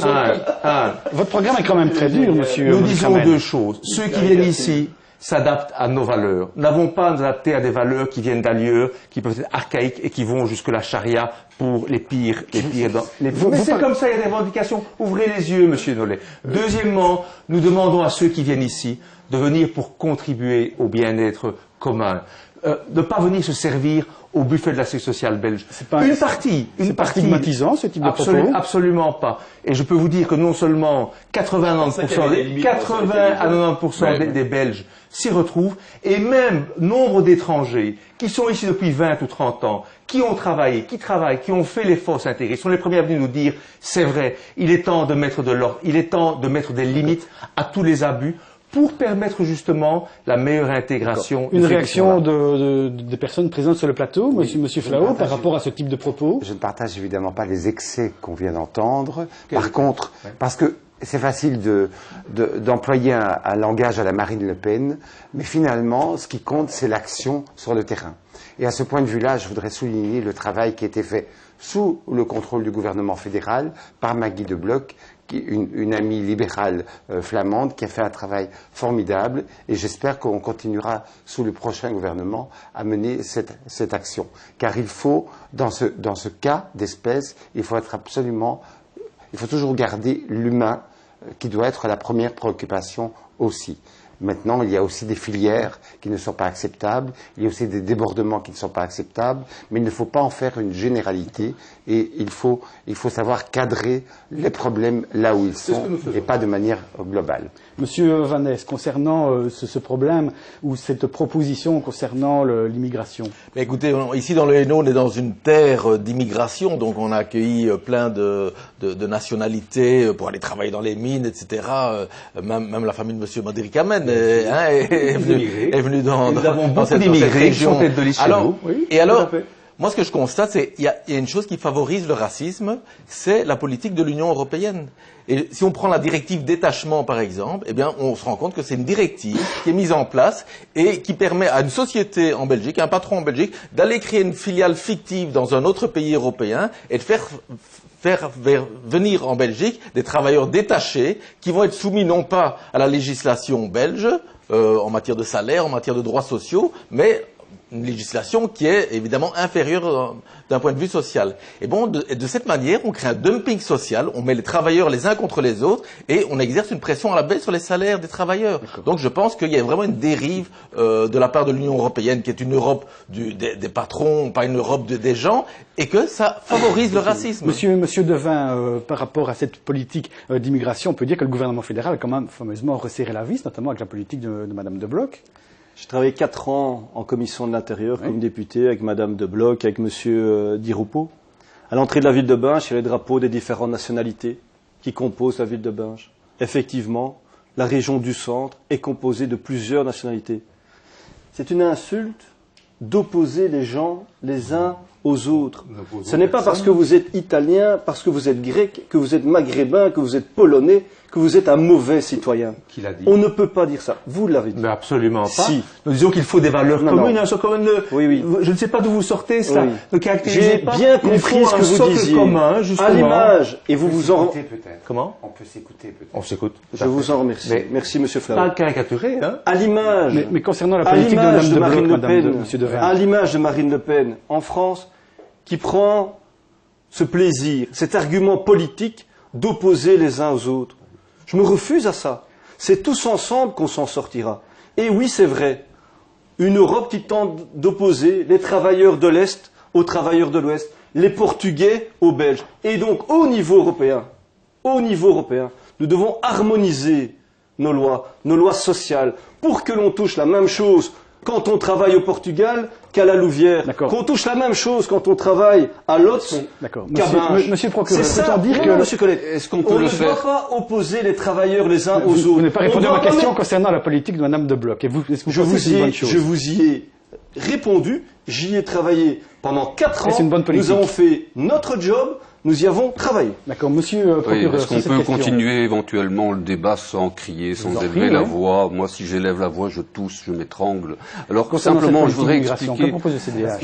Votre programme est quand même très dur, monsieur. Nous disons deux choses. Ceux qui viennent ici, s'adapte à nos valeurs. Nous n'avons pas à nous adapter à des valeurs qui viennent d'ailleurs, qui peuvent être archaïques et qui vont jusque la charia pour les pires. Mais c'est comme ça, il y a des revendications. Ouvrez les yeux, Monsieur Nollet. Deuxièmement, nous demandons à ceux qui viennent ici de venir pour contribuer au bien-être commun. De ne pas venir se servir au buffet de la sécurité sociale belge. C'est pas stigmatisant, ce type de propos? Absolument pas. Et je peux vous dire que non seulement 80 à 90% des Belges s'y retrouvent, et même nombre d'étrangers qui sont ici depuis 20 ou 30 ans, qui ont travaillé, qui ont fait l'effort de s'intégrer, sont les premiers à venir nous dire, c'est vrai, il est temps de mettre de l'ordre, il est temps de mettre des limites à tous les abus, pour permettre justement la meilleure intégration. Une réaction des personnes présentes sur le plateau, Monsieur Flao, par rapport à ce type de propos? Je ne partage évidemment pas les excès qu'on vient d'entendre. Par contre, parce que c'est facile d'employer un langage à la Marine Le Pen, mais finalement, ce qui compte, c'est l'action sur le terrain. Et à ce point de vue-là, je voudrais souligner le travail qui a été fait sous le contrôle du gouvernement fédéral par Maggie de Blok, une amie libérale flamande qui a fait un travail formidable, et j'espère qu'on continuera sous le prochain gouvernement à mener cette action. Car il faut, dans ce cas d'espèce, il faut toujours garder l'humain qui doit être la première préoccupation aussi. Maintenant, il y a aussi des filières qui ne sont pas acceptables, il y a aussi des débordements qui ne sont pas acceptables, mais il ne faut pas en faire une généralité et il faut savoir cadrer les problèmes là où ils sont et pas de manière globale. Monsieur Van Ness, concernant ce problème ou cette proposition concernant l'immigration. Mais écoutez, ici dans le Hainaut, on est dans une terre d'immigration, donc on a accueilli plein de nationalités pour aller travailler dans les mines, etc. Même la famille de Monsieur Madrikamen est venue dans cette région. Moi, ce que je constate, c'est qu'il y a une chose qui favorise le racisme, c'est la politique de l'Union européenne. Et si on prend la directive détachement, par exemple, eh bien, on se rend compte que c'est une directive qui est mise en place et qui permet à une société en Belgique, à un patron en Belgique, d'aller créer une filiale fictive dans un autre pays européen et de faire venir en Belgique des travailleurs détachés qui vont être soumis non pas à la législation belge, en matière de salaire, en matière de droits sociaux, mais une législation qui est évidemment inférieure d'un point de vue social. Et bon, de cette manière, on crée un dumping social, on met les travailleurs les uns contre les autres et on exerce une pression à la baisse sur les salaires des travailleurs. Donc je pense qu'il y a vraiment une dérive de la part de l'Union européenne, qui est une Europe des patrons, pas une Europe des gens, et que ça favorise le racisme. Monsieur Devin, par rapport à cette politique d'immigration, on peut dire que le gouvernement fédéral a quand même fameusement resserré la vis, notamment avec la politique de Madame de Blok. J'ai travaillé 4 ans en commission de l'intérieur comme député avec Madame de Blok, avec Monsieur Di Rupo. À l'entrée de la ville de Binge, il y a les drapeaux des différentes nationalités qui composent la ville de Binge. Effectivement, la région du centre est composée de plusieurs nationalités. C'est une insulte d'opposer les gens les uns aux autres. Ce n'est pas parce que vous êtes italien, parce que vous êtes grec, que vous êtes maghrébin, que vous êtes polonais, que vous êtes un mauvais citoyen. Qui l'a dit? On ne peut pas dire ça. Vous l'avez dit. Mais absolument pas. Si. Nous disons qu'il faut des valeurs communes. Oui. Je ne sais pas d'où vous sortez cela. Oui. J'ai bien compris ce que vous disiez. Commun, justement. À l'image, et vous vous en... Comment? On peut s'écouter peut-être. On s'écoute. Je vous en remercie. Merci, Monsieur Flao. Pas caricaturé, hein? À l'image. Mais concernant la politique de Marine Le Pen, à l'image de Marine Le Pen en France, qui prend ce plaisir, cet argument politique d'opposer les uns aux autres. Je me refuse à ça. C'est tous ensemble qu'on s'en sortira. Et oui, c'est vrai, une Europe qui tente d'opposer les travailleurs de l'Est aux travailleurs de l'Ouest, les Portugais aux Belges. Et donc, au niveau européen, nous devons harmoniser nos lois sociales, pour que l'on touche la même chose quand on travaille au Portugal qu'à la Louvière, qu'on touche la même chose quand on travaille à Lotz qu'à Binge. Monsieur le procureur, c'est ça. dire que Monsieur Colette, on ne doit pas opposer les travailleurs les uns aux autres. Vous n'avez pas répondu à ma question concernant la politique de Madame de Blok. Est-ce que vous pensez que c'est une bonne chose? Je vous y ai répondu, j'y ai travaillé pendant 4 ans. C'est une bonne politique. Nous avons fait notre job. nous y avons travaillé. D'accord, monsieur procureur. Est-ce qu'on peut continuer éventuellement le débat sans crier, sans élever la voix? Moi, si j'élève la voix, je tousse, je m'étrangle. Alors que simplement, je voudrais expliquer. Que propose le CDH?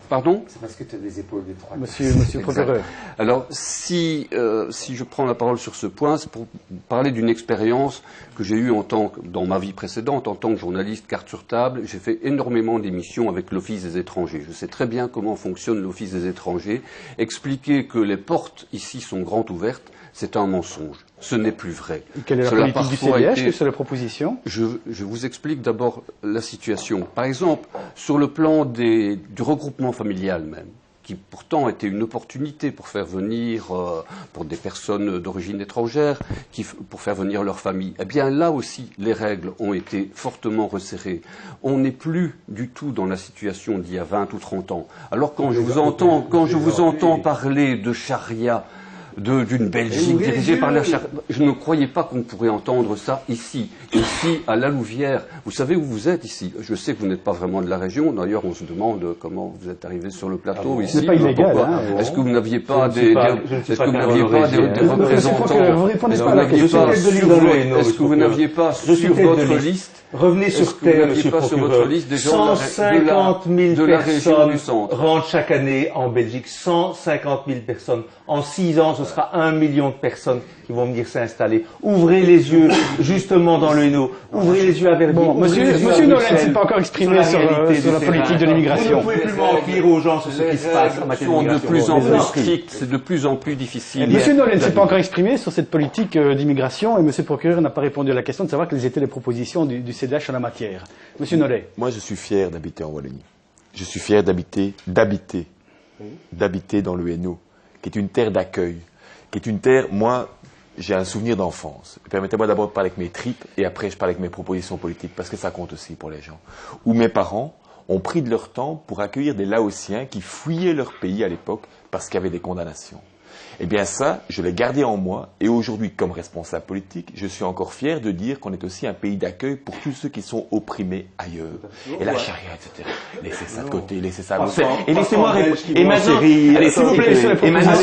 Pardon? C'est parce que tu as des épaules d'étroit. Monsieur le procureur. Alors, si je prends la parole sur ce point, c'est pour parler d'une expérience que j'ai eue dans ma vie précédente, en tant que journaliste carte sur table. J'ai fait énormément d'émissions avec l'Office des étrangers. Je sais très bien comment fonctionne l'Office des étrangers. Expliquer que les portes ici sont grandes ouvertes, c'est un mensonge. Ce n'est plus vrai. Quelle est la politique du CDH? Quelle est la proposition? Je vous explique d'abord la situation. Par exemple, sur le plan du regroupement familial même, qui pourtant était une opportunité pour faire venir, pour des personnes d'origine étrangère, pour faire venir leur famille. Eh bien là aussi, les règles ont été fortement resserrées. On n'est plus du tout dans la situation d'il y a 20 ou 30 ans. Alors quand je vous entends parler de charia, d'une Belgique dirigée par la charia, je ne croyais pas qu'on pourrait entendre ça ici à La Louvière. Vous savez où vous êtes ici? Je sais que vous n'êtes pas vraiment de la région. D'ailleurs, on se demande comment vous êtes arrivé sur le plateau ici. C'est pas illégal. Est-ce que vous n'aviez pas des représentants? Vous répondez pas à la question. Est-ce que vous n'aviez pas sur votre liste? Revenez sur terre, monsieur le procureur. 150 000 personnes rentrent chaque année en Belgique. 150 000 personnes. En 6 ans, ce sera 1 million de personnes qui vont venir s'installer. Ouvrez les yeux, justement, dans le Hainaut. Ouvrez les yeux à Verviers. Bon, monsieur Nollet ne s'est pas encore exprimé sur la politique de l'immigration. Vous ne pouvez plus mentir aux gens sur ce qui se passe en matière d'immigration. De plus en plus strictes, c'est de plus en plus difficile. Monsieur Nollet ne s'est pas encore exprimé sur cette politique d'immigration et monsieur le procureur n'a pas répondu à la question de savoir quelles étaient les propositions du CDH en la matière. Monsieur Nollet. Moi, je suis fier d'habiter en Wallonie. Je suis fier d'habiter dans le Hainaut, qui est une terre d'accueil, qui est une terre, moi, j'ai un souvenir d'enfance. Permettez-moi d'abord de parler avec mes tripes et après je parle avec mes propositions politiques, parce que ça compte aussi pour les gens. Où mes parents ont pris de leur temps pour accueillir des Laotiens qui fuyaient leur pays à l'époque parce qu'il y avait des condamnations. Eh bien ça, je l'ai gardé en moi et aujourd'hui, comme responsable politique, je suis encore fier de dire qu'on est aussi un pays d'accueil pour tous ceux qui sont opprimés ailleurs. Et la charia, etc. Laissez ça de côté, laissez ça de côté. Et laissez-moi répondre. Et maintenant, allez, s'il vous plaît. Et maintenant,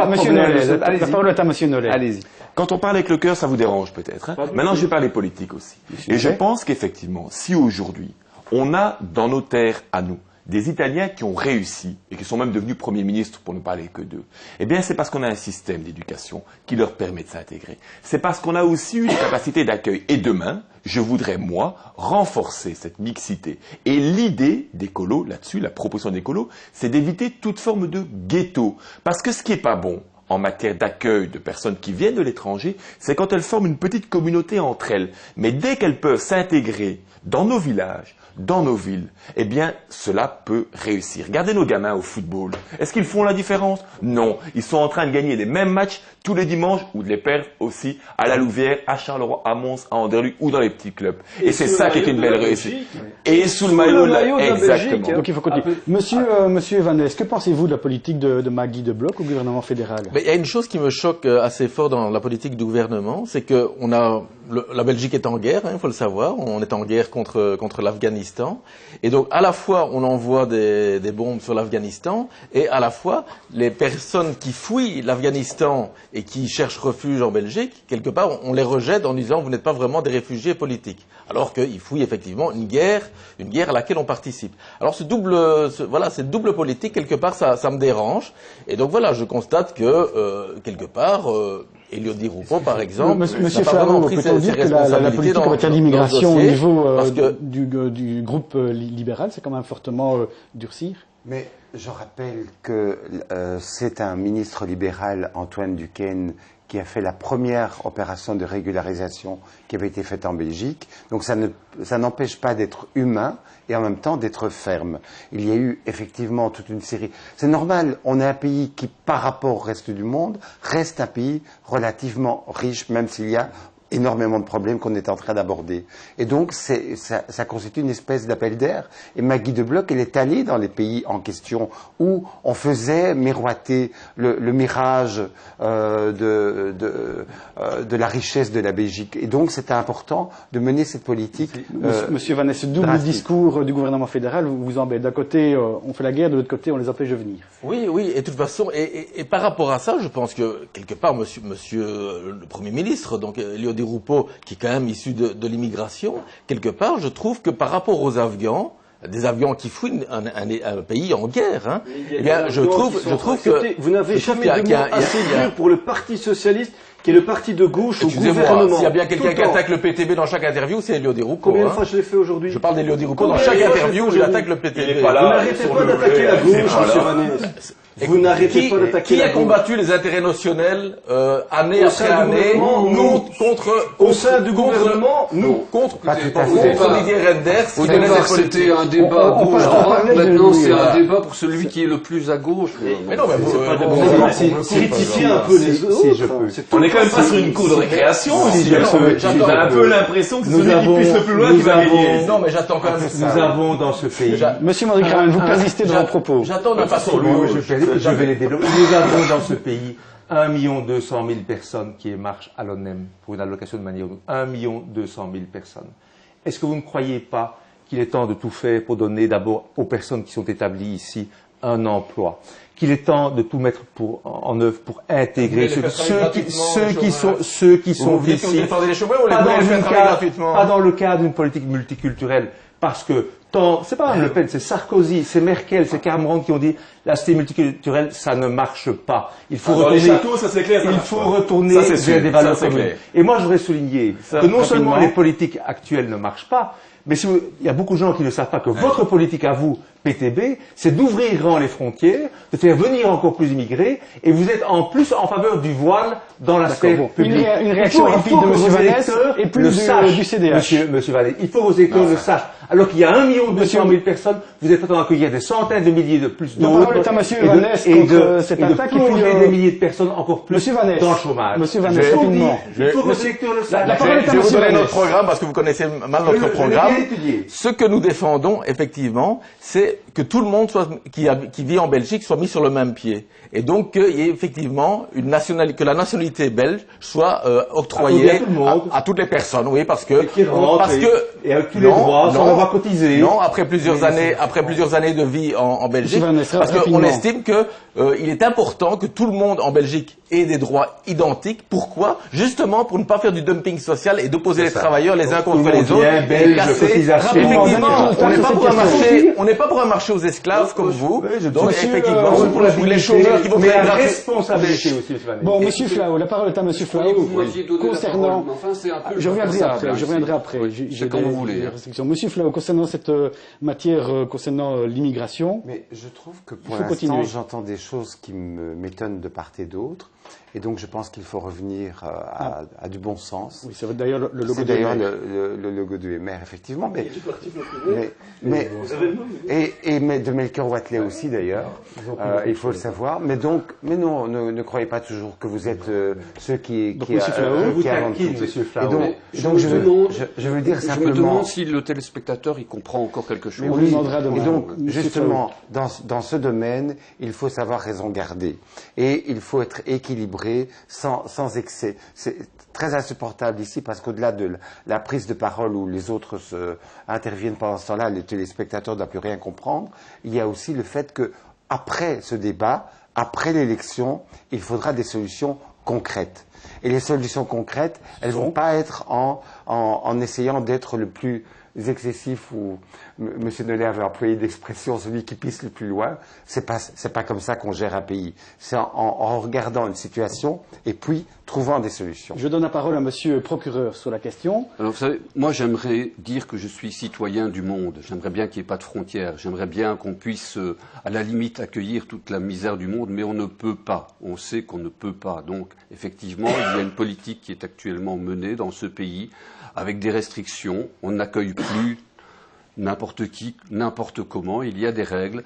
monsieur Nollet, la parole est à monsieur Nollet. Allez-y. Quand on parle avec le cœur, ça vous dérange peut-être. Maintenant, je vais parler politique aussi. Et je pense qu'effectivement, si aujourd'hui, on a dans nos terres à nous, des Italiens qui ont réussi et qui sont même devenus premiers ministres pour ne parler que d'eux, eh bien c'est parce qu'on a un système d'éducation qui leur permet de s'intégrer. C'est parce qu'on a aussi une capacité d'accueil. Et demain, je voudrais, moi, renforcer cette mixité. Et l'idée d'écolo, là-dessus, la proposition d'écolo, c'est d'éviter toute forme de ghetto. Parce que ce qui n'est pas bon en matière d'accueil de personnes qui viennent de l'étranger, c'est quand elles forment une petite communauté entre elles. Mais dès qu'elles peuvent s'intégrer dans nos villages, dans nos villes, eh bien, cela peut réussir. Regardez nos gamins au football. Est-ce qu'ils font la différence? Non. Ils sont en train de gagner les mêmes matchs tous les dimanches ou de les perdre aussi à La Louvière, à Charleroi, à Mons, à Anderluck ou dans les petits clubs. Et c'est ça qui est une belle réussite. Et sous le maillot de la Belgique. Donc il faut continuer. Monsieur Evanès, que pensez-vous de la politique de Maggie de Bloch au gouvernement fédéral? Il y a une chose qui me choque assez fort dans la politique du gouvernement, c'est que la Belgique est en guerre, il faut le savoir. On est en guerre contre l'Afghanistan. Et donc, à la fois, on envoie des bombes sur l'Afghanistan, et à la fois, les personnes qui fuient l'Afghanistan et qui cherchent refuge en Belgique, quelque part, on les rejette en disant vous n'êtes pas vraiment des réfugiés politiques. Alors qu'ils fuient effectivement une guerre à laquelle on participe. Alors, cette double politique, quelque part, ça me dérange. Et donc, voilà, je constate que, quelque part, Elio Di Rupo, par exemple, Monsieur n'a pas vraiment pris ses responsabilités la politique en matière d'immigration au niveau du groupe libéral, c'est quand même fortement durcir. Mais je rappelle que c'est un ministre libéral, Antoine Duquesne, qui a fait la première opération de régularisation qui avait été faite en Belgique. Donc ça n'empêche pas d'être humain et en même temps d'être ferme. Il y a eu effectivement toute une série... C'est normal, on est un pays qui, par rapport au reste du monde, reste un pays relativement riche, même s'il y a énormément de problèmes qu'on est en train d'aborder. Et donc, ça constitue une espèce d'appel d'air. Et Maggie de Bloch, elle est allée dans les pays en question où on faisait miroiter le mirage de la richesse de la Belgique. Et donc, c'était important de mener cette politique. Monsieur Van Ness, ce double discours du gouvernement fédéral vous embête. D'un côté, on fait la guerre, de l'autre côté, on les empêche de venir. Oui, oui, et de toute façon, et par rapport à ça, je pense que, quelque part, monsieur le Premier ministre, donc Elio Di Rupo, qui est quand même issu de l'immigration, quelque part, je trouve que par rapport aux Afghans, des Afghans qui fouillent un pays en guerre, hein, eh bien, je trouve que... Vous n'avez jamais de mots assez dur pour le Parti socialiste, qui est le parti de gauche au gouvernement. S'il y a bien quelqu'un qui attaque le PTB dans chaque interview, c'est Elio Di Rupo. Combien de fois je l'ai fait aujourd'hui? Je parle d'Elio Di Rupo. Dans chaque interview, il attaque le PTB. Vous n'arrêtez pas d'attaquer la gauche, monsieur Van Ness. Vous n'arrêtez pas d'attaquer la gauche. Qui a combattu les intérêts notionnels année après année, au sein du gouvernement, nous, contre Didier Reynders. Au départ, c'était un débat gauche-droite, maintenant c'est un débat pour celui qui est le plus à gauche. Mais non, mais vous critiquez un peu les autres. On est quand même pas sur une cour de récréation. J'ai un peu l'impression que c'est celui qui pisse le plus loin qui va gagner. Non, mais j'attends quand même. Nous avons dans ce pays... Monsieur Mandrikramen, vous persistez dans vos propos. J'attends d'un pas sur lui. Je vais les développer. Nous avons dans ce pays 1 200 000 personnes qui marchent à l'ONEM pour une allocation de manière... 1 200 000 personnes. Est-ce que vous ne croyez pas qu'il est temps de tout faire pour donner d'abord aux personnes qui sont établies ici un emploi, qu'il est temps de tout mettre en œuvre pour intégrer ceux qui sont ici, pas dans le cadre d'une politique multiculturelle, parce que c'est pas Le Pen, c'est Sarkozy, c'est Merkel, c'est Cameron qui ont dit la cité multiculturelle, ça ne marche pas. Il faut retourner, vers des valeurs communes. Et moi, je voudrais souligner que non seulement les politiques actuelles ne marchent pas, mais il y a beaucoup de gens qui ne savent pas que votre politique à vous, PTB, c'est d'ouvrir grand les frontières, de faire venir encore plus d'immigrés, et vous êtes en plus en faveur du voile dans la sphère publique. Une réaction rapide de M. Van Ness et plus du CDH. Monsieur Van Ness, il faut que vos électeurs le sachent. Alors qu'il y a 1 200 000 personnes, vous êtes prêts à accueillir des centaines de milliers de plus d'autres. Et de plonger des milliers de personnes encore plus dans le chômage. Monsieur Van Ness, rapidement. Il faut que vos électeurs le sachent. Je vais vous donner notre programme parce que vous connaissez mal notre programme. Ce que nous défendons, effectivement, c'est que tout le monde qui vit en Belgique soit mis sur le même pied. Et donc qu'il y ait effectivement que la nationalité belge soit octroyée à toutes les personnes. Oui, parce que et avec tous les droits, sans avoir cotisé. Non, après plusieurs années de vie en Belgique, parce qu'on estime que il est important que tout le monde en Belgique ait des droits identiques. Pourquoi? Justement pour ne pas faire du dumping social et d'opposer les travailleurs les uns contre les autres. Effectivement, on n'est pas pour un marché aux esclaves comme vous. Donc effectivement, pour les chômeurs qui vont faire la responsabilité aussi. Bon, Monsieur Flao, la parole est à Monsieur Flao. Concernant, je reviendrai après. C'est quand vous voulez. Monsieur Flao, concernant cette matière concernant l'immigration. Mais je trouve que pour l'instant, j'entends des choses qui m'étonnent de part et d'autre. Et donc, je pense qu'il faut revenir à du bon sens. Oui, c'est d'ailleurs le logo de MR. Le logo de MR, effectivement. Mais de Melchior Watley aussi, d'ailleurs. Il faut le savoir. Mais non, ne croyez pas toujours que vous êtes ceux qui avant tout. Donc, je veux dire simplement... Je me demande si le téléspectateur, il comprend encore quelque chose. Oui, et donc, justement, dans ce domaine, il faut savoir raison garder. Et il faut être équilibré, sans excès. C'est très insupportable ici parce qu'au-delà de la prise de parole où les autres interviennent pendant ce temps-là, les téléspectateurs ne doivent plus rien comprendre, il y a aussi le fait que après ce débat, après l'élection, il faudra des solutions concrètes. Et les solutions concrètes, elles ne vont pas être en essayant d'être le plus excessif, ou M. Nollet avait employé l'expression celui qui pisse le plus loin. C'est pas comme ça qu'on gère un pays. C'est en regardant une situation et puis trouvant des solutions. Je donne la parole à Monsieur le procureur sur la question. Alors vous savez, moi j'aimerais dire que je suis citoyen du monde. J'aimerais bien qu'il n'y ait pas de frontières. J'aimerais bien qu'on puisse, à la limite, accueillir toute la misère du monde, mais on ne peut pas. On sait qu'on ne peut pas. Donc, effectivement, il y a une politique qui est actuellement menée dans ce pays avec des restrictions. On n'accueille plus n'importe qui, n'importe comment. Il y a des règles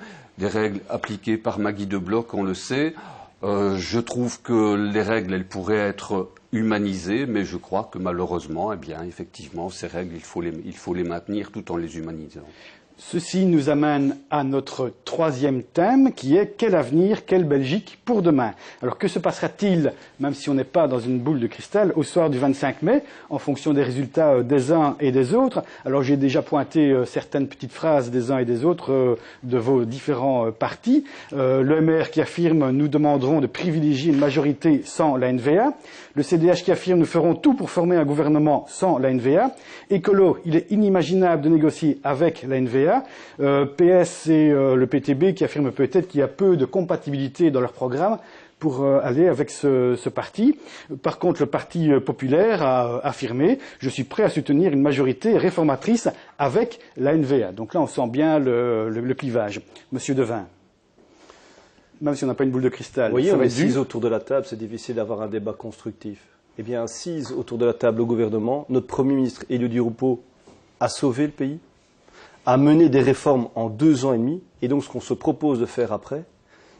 appliquées par Maggie de Bloch, on le sait. Je trouve que les règles, elles pourraient être humanisées, mais je crois que malheureusement, eh bien, effectivement, ces règles, il faut les maintenir tout en les humanisant. Ceci nous amène à notre troisième thème qui est quel avenir, quelle Belgique pour demain. Alors que se passera-t-il, même si on n'est pas dans une boule de cristal, au soir du 25 mai, en fonction des résultats des uns et des autres? Alors j'ai déjà pointé certaines petites phrases des uns et des autres de vos différents partis. Le MR qui affirme nous demanderons de privilégier une majorité sans la NVA. Le CDH qui affirme nous ferons tout pour former un gouvernement sans la NVA. Écolo, il est inimaginable de négocier avec la NVA. PS et le PTB qui affirment peut-être qu'il y a peu de compatibilité dans leur programme pour aller avec ce parti. Par contre, le Parti populaire a affirmé « Je suis prêt à soutenir une majorité réformatrice avec la NVA ». Donc là, on sent bien le clivage. Monsieur Devin, même si on n'a pas une boule de cristal. Vous voyez, on est 6 autour de la table, c'est difficile d'avoir un débat constructif. Eh bien, 6 autour de la table au gouvernement, notre Premier ministre Elio Di Rupo a sauvé le pays, a mené des réformes en 2 ans et demi, et donc ce qu'on se propose de faire après,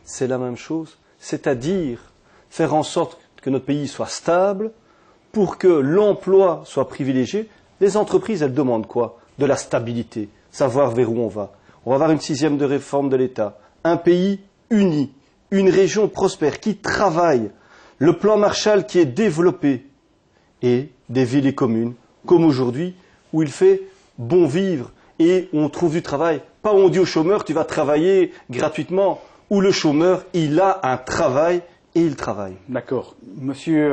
c'est la même chose, c'est-à-dire faire en sorte que notre pays soit stable, pour que l'emploi soit privilégié. Les entreprises, elles demandent quoi? De la stabilité, savoir vers où on va. On va avoir une 6e de réforme de l'État, un pays uni, une région prospère qui travaille, le plan Marshall qui est développé, et des villes et communes, comme aujourd'hui, où il fait bon vivre, et où on trouve du travail. Pas où on dit au chômeur, tu vas travailler gratuitement, où le chômeur, il a un travail et il travaille. D'accord. Monsieur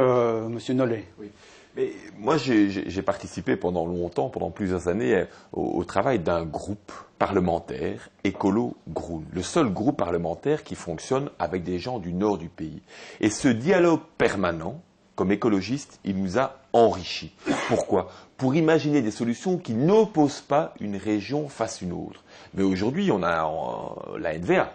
Nollet. Oui. Mais moi, j'ai participé pendant longtemps, pendant plusieurs années, au travail d'un groupe parlementaire, Écolo-Groen, le seul groupe parlementaire qui fonctionne avec des gens du nord du pays. Et ce dialogue permanent, comme écologiste, il nous a enrichis. Pourquoi? Pour imaginer des solutions qui n'opposent pas une région face à une autre. Mais aujourd'hui, on a la NVA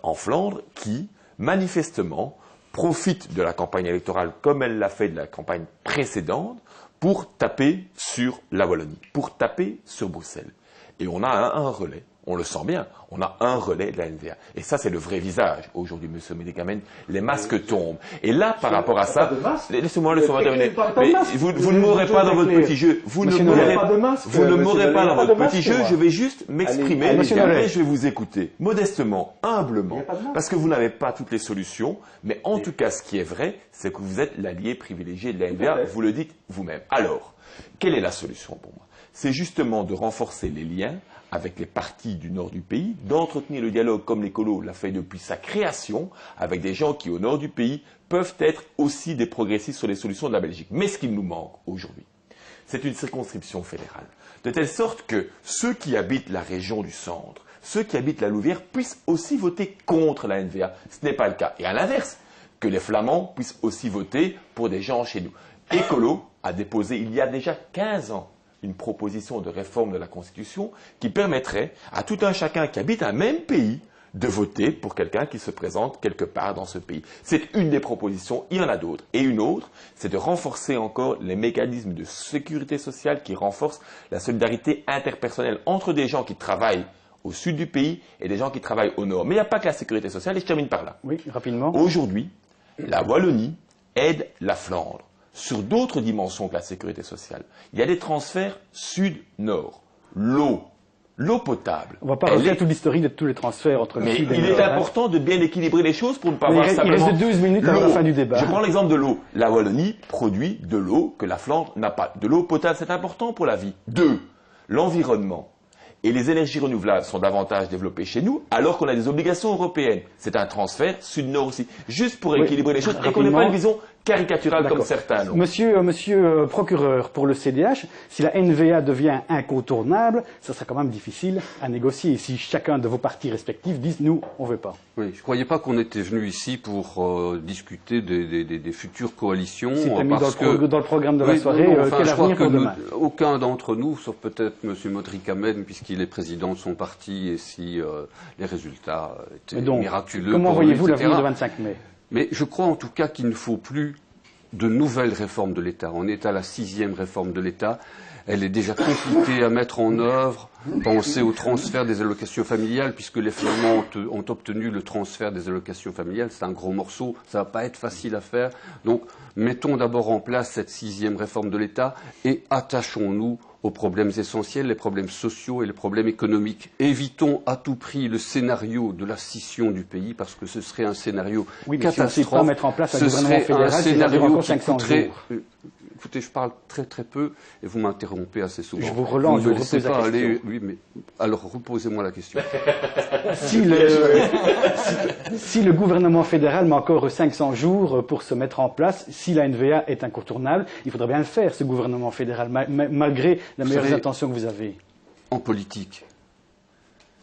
en Flandre qui, manifestement, profite de la campagne électorale comme elle l'a fait de la campagne précédente pour taper sur la Wallonie, pour taper sur Bruxelles. Et on a un relais, on le sent bien, on a un relais de la NVA. Et ça, c'est le vrai visage aujourd'hui, monsieur Medicamène. Les masques tombent. Et là, par rapport à ça, laissez-moi terminer. Mais vous ne m'aurez pas dans votre petit jeu. Vous ne m'aurez pas dans votre petit jeu. Je vais juste m'exprimer et je vais vous écouter. Modestement, humblement. Parce que vous n'avez pas toutes les solutions. Mais en tout cas, ce qui est vrai, c'est que vous êtes l'allié privilégié de la NVA. Vous le dites vous-même. Alors, quelle est la solution pour moi? C'est justement de renforcer les liens avec les partis du nord du pays, d'entretenir le dialogue comme l'écolo l'a fait depuis sa création, avec des gens qui, au nord du pays, peuvent être aussi des progressistes sur les solutions de la Belgique. Mais ce qu'il nous manque aujourd'hui, c'est une circonscription fédérale, de telle sorte que ceux qui habitent la région du centre, ceux qui habitent la Louvière, puissent aussi voter contre la NVA. Ce n'est pas le cas. Et à l'inverse, que les Flamands puissent aussi voter pour des gens chez nous. Écolo a déposé, il y a déjà 15 ans, une proposition de réforme de la Constitution qui permettrait à tout un chacun qui habite un même pays de voter pour quelqu'un qui se présente quelque part dans ce pays. C'est une des propositions, il y en a d'autres. Et une autre, c'est de renforcer encore les mécanismes de sécurité sociale qui renforcent la solidarité interpersonnelle entre des gens qui travaillent au sud du pays et des gens qui travaillent au nord. Mais il n'y a pas que la sécurité sociale, et je termine par là. Oui, rapidement. Aujourd'hui, la Wallonie aide la Flandre sur d'autres dimensions que la sécurité sociale. Il y a des transferts sud-nord. L'eau potable. On ne va pas refaire toute l'historique de tous les transferts entre le sud et le nord. Mais il est important de bien équilibrer les choses pour ne pas avoir simplement... Il reste 12 minutes avant la fin du débat. Je prends l'exemple de l'eau. La Wallonie produit de l'eau que la Flandre n'a pas. De l'eau potable, c'est important pour la vie. 2. L'environnement. Et les énergies renouvelables sont davantage développées chez nous, alors qu'on a des obligations européennes. C'est un transfert sud-nord aussi. Juste pour équilibrer les choses et qu'on n'ait pas une vision caricaturale comme certains l'ont. Monsieur procureur, pour le CDH, si la NVA devient incontournable, ça sera quand même difficile à négocier. Si chacun de vos partis respectifs disent « nous, on ne veut pas ». Oui, je ne croyais pas qu'on était venu ici pour discuter des futures coalitions. C'était mis dans le programme de la soirée. Quel avenir pour demain? Aucun d'entre nous, sauf peut-être M. Modric-Amen, puisqu'il est président de son parti, et si les résultats étaient miraculeux. Comment voyez-vous l'avenir du 25 mai? Mais je crois en tout cas qu'il ne faut plus de nouvelles réformes de l'État. On est à la 6e réforme de l'État. Elle est déjà compliquée à mettre en œuvre. Pensez au transfert des allocations familiales, puisque les Flamands ont obtenu le transfert des allocations familiales. C'est un gros morceau, ça ne va pas être facile à faire. Donc, mettons d'abord en place cette 6e réforme de l'État et attachons-nous aux problèmes essentiels, les problèmes sociaux et les problèmes économiques. Évitons à tout prix le scénario de la scission du pays, parce que ce serait un scénario catastrophe. Si on ne sait pas mettre en place un gouvernement fédéral, un scénario qui coûterait... Écoutez, je parle très très peu et vous m'interrompez assez souvent. Je vous relance, je vous repose la question. Oui, mais alors reposez-moi la question. Si le gouvernement fédéral met encore 500 jours pour se mettre en place, si la NVA est incontournable, il faudrait bien le faire, ce gouvernement fédéral, malgré les meilleures intentions que vous avez. En politique,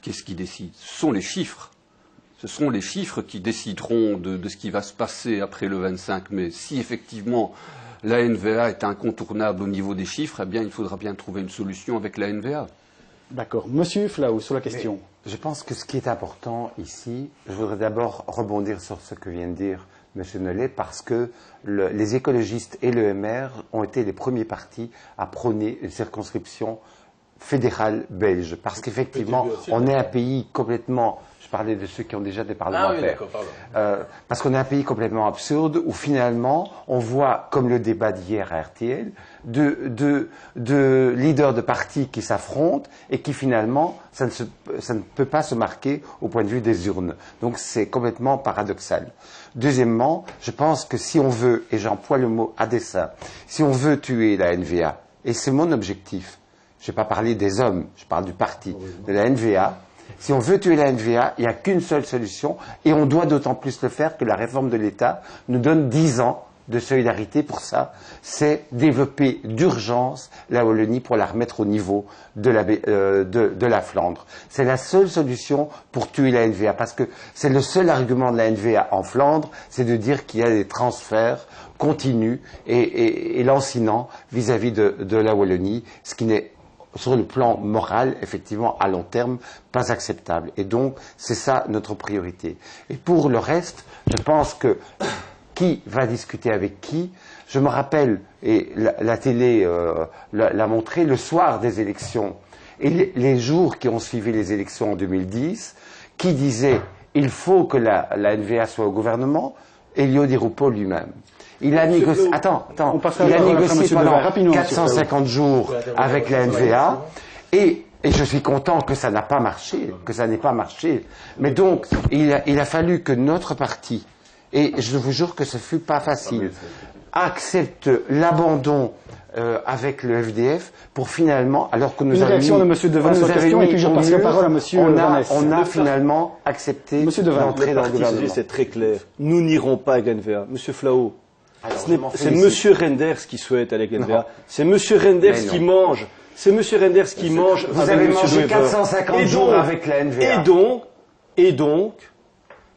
qu'est-ce qui décide? Ce sont les chiffres. Ce seront les chiffres qui décideront de ce qui va se passer après le 25 mai. Si effectivement la NVA est incontournable au niveau des chiffres, eh bien, il faudra bien trouver une solution avec la NVA. D'accord. Monsieur Flao, sur la question. Mais je pense que ce qui est important ici, je voudrais d'abord rebondir sur ce que vient de dire M. Nollet, parce que les écologistes et le MR ont été les premiers partis à prôner une circonscription fédérale belge. Parce qu'effectivement, on est un pays complètement... Je parlais de ceux qui ont déjà des parlementaires. Parce qu'on est un pays complètement absurde où finalement on voit, comme le débat d'hier à RTL, de leaders de partis qui s'affrontent et qui finalement, ça ne peut pas se marquer au point de vue des urnes. Donc c'est complètement paradoxal. Deuxièmement, je pense que si on veut, et j'emploie le mot à dessein, si on veut tuer la NVA, et c'est mon objectif, je ne vais pas parler des hommes, je parle du parti, de la NVA. Si on veut tuer la NVA, il n'y a qu'une seule solution, et on doit d'autant plus le faire que la réforme de l'État nous donne 10 ans de solidarité pour ça. C'est développer d'urgence la Wallonie pour la remettre au niveau de la Flandre. C'est la seule solution pour tuer la NVA, parce que c'est le seul argument de la NVA en Flandre, c'est de dire qu'il y a des transferts continus et lancinants vis-à-vis de la Wallonie, ce qui n'est sur le plan moral, effectivement, à long terme, pas acceptable. Et donc, c'est ça notre priorité. Et pour le reste, je pense que qui va discuter avec qui? Je me rappelle, et la télé l'a montré, le soir des élections, et les jours qui ont suivi les élections en 2010, qui disait « il faut que la NVA soit au gouvernement », Elio Di Rupo lui-même. Il a négocié, il a négocié pendant 450 jours avec la NVA et je suis content que ça n'a pas marché, que ça n'ait pas marché. Mais donc, il a fallu que notre parti, et je vous jure que ce fut pas facile, accepte l'abandon avec le FDF pour finalement, alors que nous avons réaction de M. Devanne sur la question et puis je passe la parole à M. Vanès. On a finalement accepté d'entrer dans le gouvernement. C'est très clair. Nous n'irons pas avec la NVA. M. Flao. C'est M. Renders qui souhaite aller avec l'NVA. C'est M. Renders qui mange. C'est M. Renders qui mange. Vous avez mangé 450 jours avec la NVA. Et donc,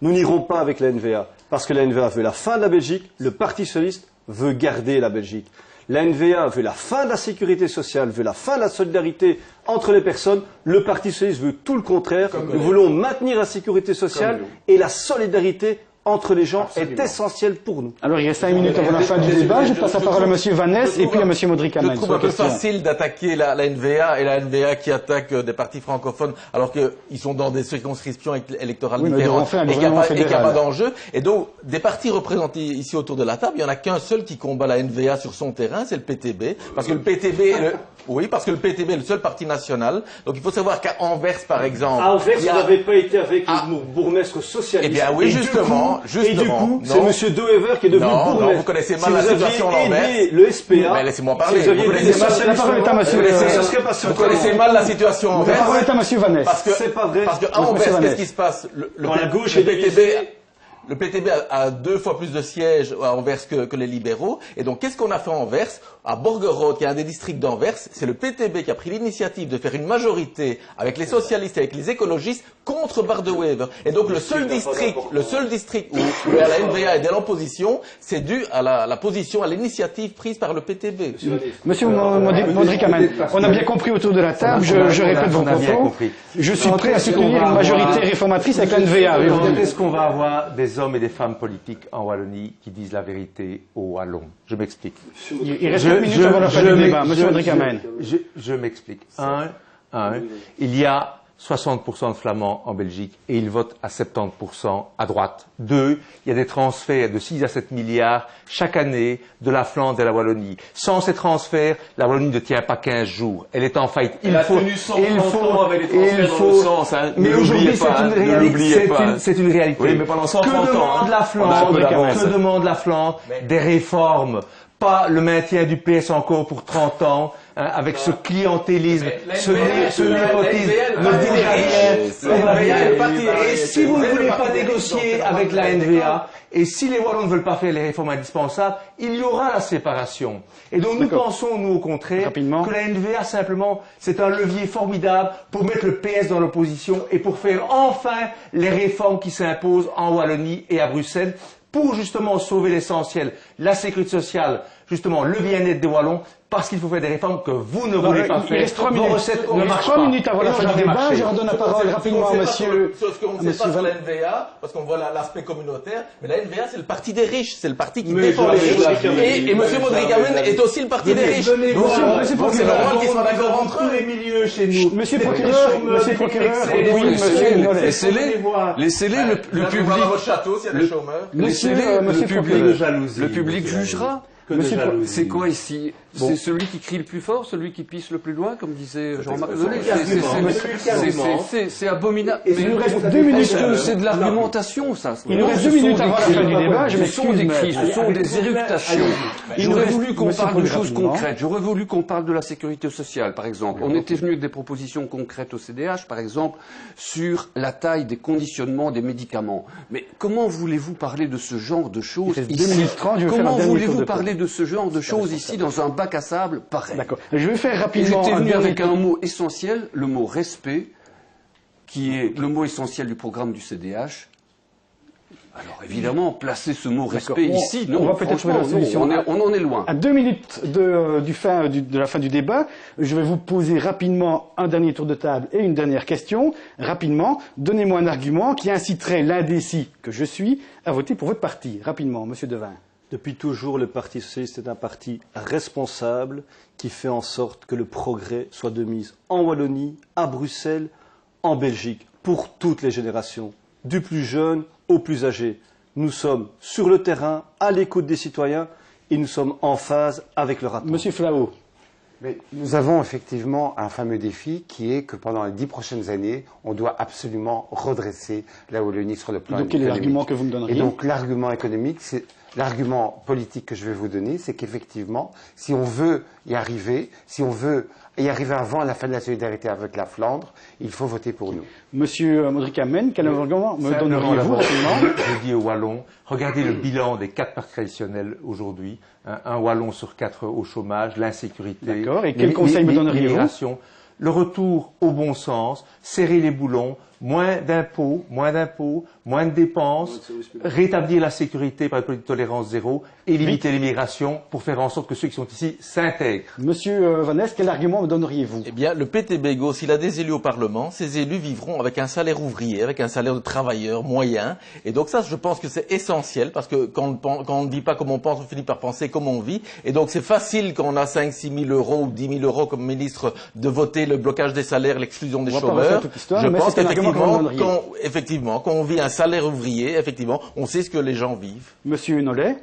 nous n'irons pas avec la NVA. Parce que la NVA veut la fin de la Belgique, le Parti socialiste veut garder la Belgique. La NVA veut la fin de la sécurité sociale, veut la fin de la solidarité entre les personnes. Le Parti socialiste veut tout le contraire. Nous voulons maintenir la sécurité sociale et la solidarité entre les gens est essentiel pour nous. Alors il reste 5 minutes avant la fin du débat. Je passe la parole à M. Vanès et puis à M. Modric Amel. Je trouve un peu facile d'attaquer la NVA et la NVA qui attaque des partis francophones alors qu'ils sont dans des circonscriptions électorales différentes et qu'il n'y a pas d'enjeu. Et donc, des partis représentés ici autour de la table, il n'y en a qu'un seul qui combat la NVA sur son terrain, c'est le PTB. Parce que le PTB est le seul parti national. Donc il faut savoir qu'à Anvers, par exemple... À Anvers, vous n'avez pas été avec le bourgmestre socialiste. Eh bien oui, justement. Et du coup, c'est M. Doever qui est devenu bourgmestre. Non, vous connaissez mal la situation d'Anvers. Le SPA. Mais laissez-moi parler. Vous connaissez mal la situation Anvers. La parole est à M. Vanès. Parce que c'est pas vrai. Parce qu'à Anvers, qu'est-ce qui se passe? Le PTB a 2 fois plus de sièges à Anvers que les libéraux. Et donc, qu'est-ce qu'on a fait à Anvers? à Borgerode, qui est un des districts d'Anvers, c'est le PTB qui a pris l'initiative de faire une majorité avec les socialistes et avec les écologistes contre Bardewever. Et donc le seul district où la NVA est dans l'opposition, c'est dû à la position, à l'initiative prise par le PTB. Monsieur Modric-Amen, on a bien compris autour de la table, je répète vos propos. Je suis prêt à soutenir une majorité réformatrice avec la NVA. Est-ce qu'on va avoir des hommes et des femmes politiques en Wallonie qui disent la vérité aux Wallons? Je m'explique. Il reste 1 minute avant la fin du débat. Monsieur Modric-Amen. Je m'explique. Il y a 60% de Flamands en Belgique et ils votent à 70% à droite. 2, il y a des transferts de 6 à 7 milliards chaque année de la Flandre et la Wallonie. Sans ces transferts, la Wallonie ne tient pas 15 jours. Elle est en faillite. Elle a tenu 130 ans avec les transferts dans le sens. Hein. Mais aujourd'hui, c'est une réalité. Oui, mais pendant 130 ans. Que demande la Flandre? Des réformes. Pas le maintien du PS encore pour 30 ans, avec ce clientélisme, ce népotisme, et si vous ne voulez pas négocier avec la NVA, et si les Wallons ne veulent pas faire les réformes indispensables, il y aura la séparation. Et donc nous pensons, nous au contraire, que la NVA simplement, c'est un levier formidable pour mettre le PS dans l'opposition et pour faire enfin les réformes qui s'imposent en Wallonie et à Bruxelles, pour justement sauver l'essentiel, la sécurité sociale, justement le bien-être des Wallons, parce qu'il faut faire des réformes que vous ne voulez pas faire. Il reste 3 minutes avant la fin du débat. Je redonne la parole rapidement à monsieur. Sauf qu'on ne sait pas sur la NVA, parce qu'on voit l'aspect communautaire, mais la NVA c'est le parti des riches, c'est le parti qui défend les riches. Et M. Modric-Amen est aussi le parti des riches. Donc c'est normal qu'ils soient d'accord entre eux. Les milieux chez nous. Monsieur le procureur, laissez-les, le public. Dans votre château, s'il y a des chômeurs. Le public jugera. C'est quoi ici? C'est celui qui crie le plus fort, celui qui pisse le plus loin, comme disait Jean-Marc Dolé. C'est abominable. Il nous reste 2 minutes. C'est de l'argumentation, ça. Il nous reste 2 minutes avant la fin du débat. Ce sont des cris, ce sont des éructations. J'aurais voulu qu'on parle de choses concrètes. J'aurais voulu qu'on parle de la sécurité sociale, par exemple. On était venu avec des propositions concrètes au CDH, par exemple, sur la taille des conditionnements des médicaments. Mais comment voulez-vous parler de ce genre de choses ici? Comment voulez-vous parler de ce genre de choses ici dans un bac à sable pareil? D'accord. Je vais faire rapidement. J'étais venu avec un mot essentiel, le mot respect, qui est le mot essentiel du programme du CDH. Alors évidemment, placer ce mot respect ici, non, on va peut-être trouver la solution. On en est loin. À 2 minutes de la fin du débat, je vais vous poser rapidement un dernier tour de table et une dernière question. Rapidement, donnez-moi un argument qui inciterait l'indécis que je suis à voter pour votre parti. Rapidement, Monsieur Devin. Depuis toujours, le Parti socialiste est un parti responsable qui fait en sorte que le progrès soit de mise en Wallonie, à Bruxelles, en Belgique, pour toutes les générations, du plus jeune au plus âgé. Nous sommes sur le terrain, à l'écoute des citoyens, et nous sommes en phase avec leur attente. Monsieur Flao. Mais nous avons effectivement un fameux défi qui est que pendant les 10 prochaines années, on doit absolument redresser la Wallonie sur le plan économique. Donc quel est l'argument que vous me donneriez? Et donc l'argument économique, c'est l'argument politique que je vais vous donner, c'est qu'effectivement, si on veut y arriver, si on veut y arriver avant la fin de la solidarité avec la Flandre, il faut voter pour nous. Monsieur Modric-Amen, quel argument me donneriez-vous rapidement? Je dis aux Wallons, regardez le bilan des 4 parcs traditionnels aujourd'hui. Un Wallon sur 4 au chômage, l'insécurité. D'accord. Et quel conseil me donneriez-vous? Le retour au bon sens, serrer les boulons, moins d'impôts, moins de dépenses, rétablir la sécurité par une politique de tolérance zéro et limiter l'immigration pour faire en sorte que ceux qui sont ici s'intègrent. Monsieur Van Nest, quel argument me donneriez-vous? Eh bien, le PTB, s'il a des élus au Parlement, ces élus vivront avec un salaire ouvrier, avec un salaire de travailleur moyen. Et donc ça, je pense que c'est essentiel parce que quand on ne vit pas comme on pense, on finit par penser comme on vit. Et donc c'est facile quand on a 5-6 000 euros ou 10 000 euros comme ministre de voter le blocage des salaires, l'exclusion des chômeurs. Je pense qu'effectivement, quand on vit un salaire ouvrier, effectivement, on sait ce que les gens vivent. Monsieur Nollet.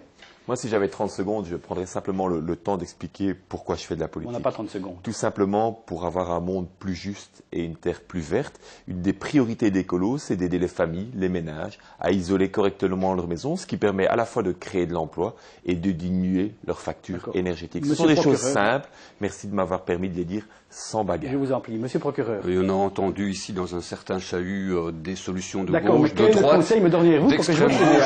Moi, si j'avais 30 secondes, je prendrais simplement le temps d'expliquer pourquoi je fais de la politique. On n'a pas 30 secondes. Tout simplement pour avoir un monde plus juste et une terre plus verte. Une des priorités d'écolo, c'est d'aider les familles, les ménages, à isoler correctement leur maison, ce qui permet à la fois de créer de l'emploi et de diminuer leurs factures énergétiques. Ce sont des choses simples. Merci de m'avoir permis de les dire sans bagarre. Je vous en prie. Monsieur le procureur. Et on a entendu ici dans un certain chahut des solutions de gauche, de droite, conseil me donneriez-vous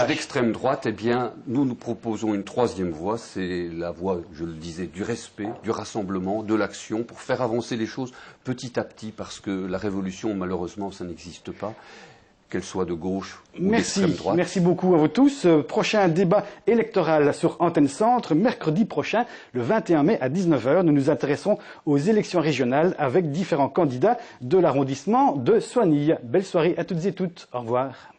d'extrême droite. Eh bien, nous proposons ont une troisième voie, c'est la voie, je le disais, du respect, du rassemblement, de l'action, pour faire avancer les choses petit à petit, parce que la révolution, malheureusement, ça n'existe pas, qu'elle soit de gauche ou d'extrême droite. Merci beaucoup à vous tous. Prochain débat électoral sur Antenne Centre, mercredi prochain, le 21 mai à 19 h. Nous nous intéressons aux élections régionales avec différents candidats de l'arrondissement de Soignies. Belle soirée à toutes et toutes. Au revoir.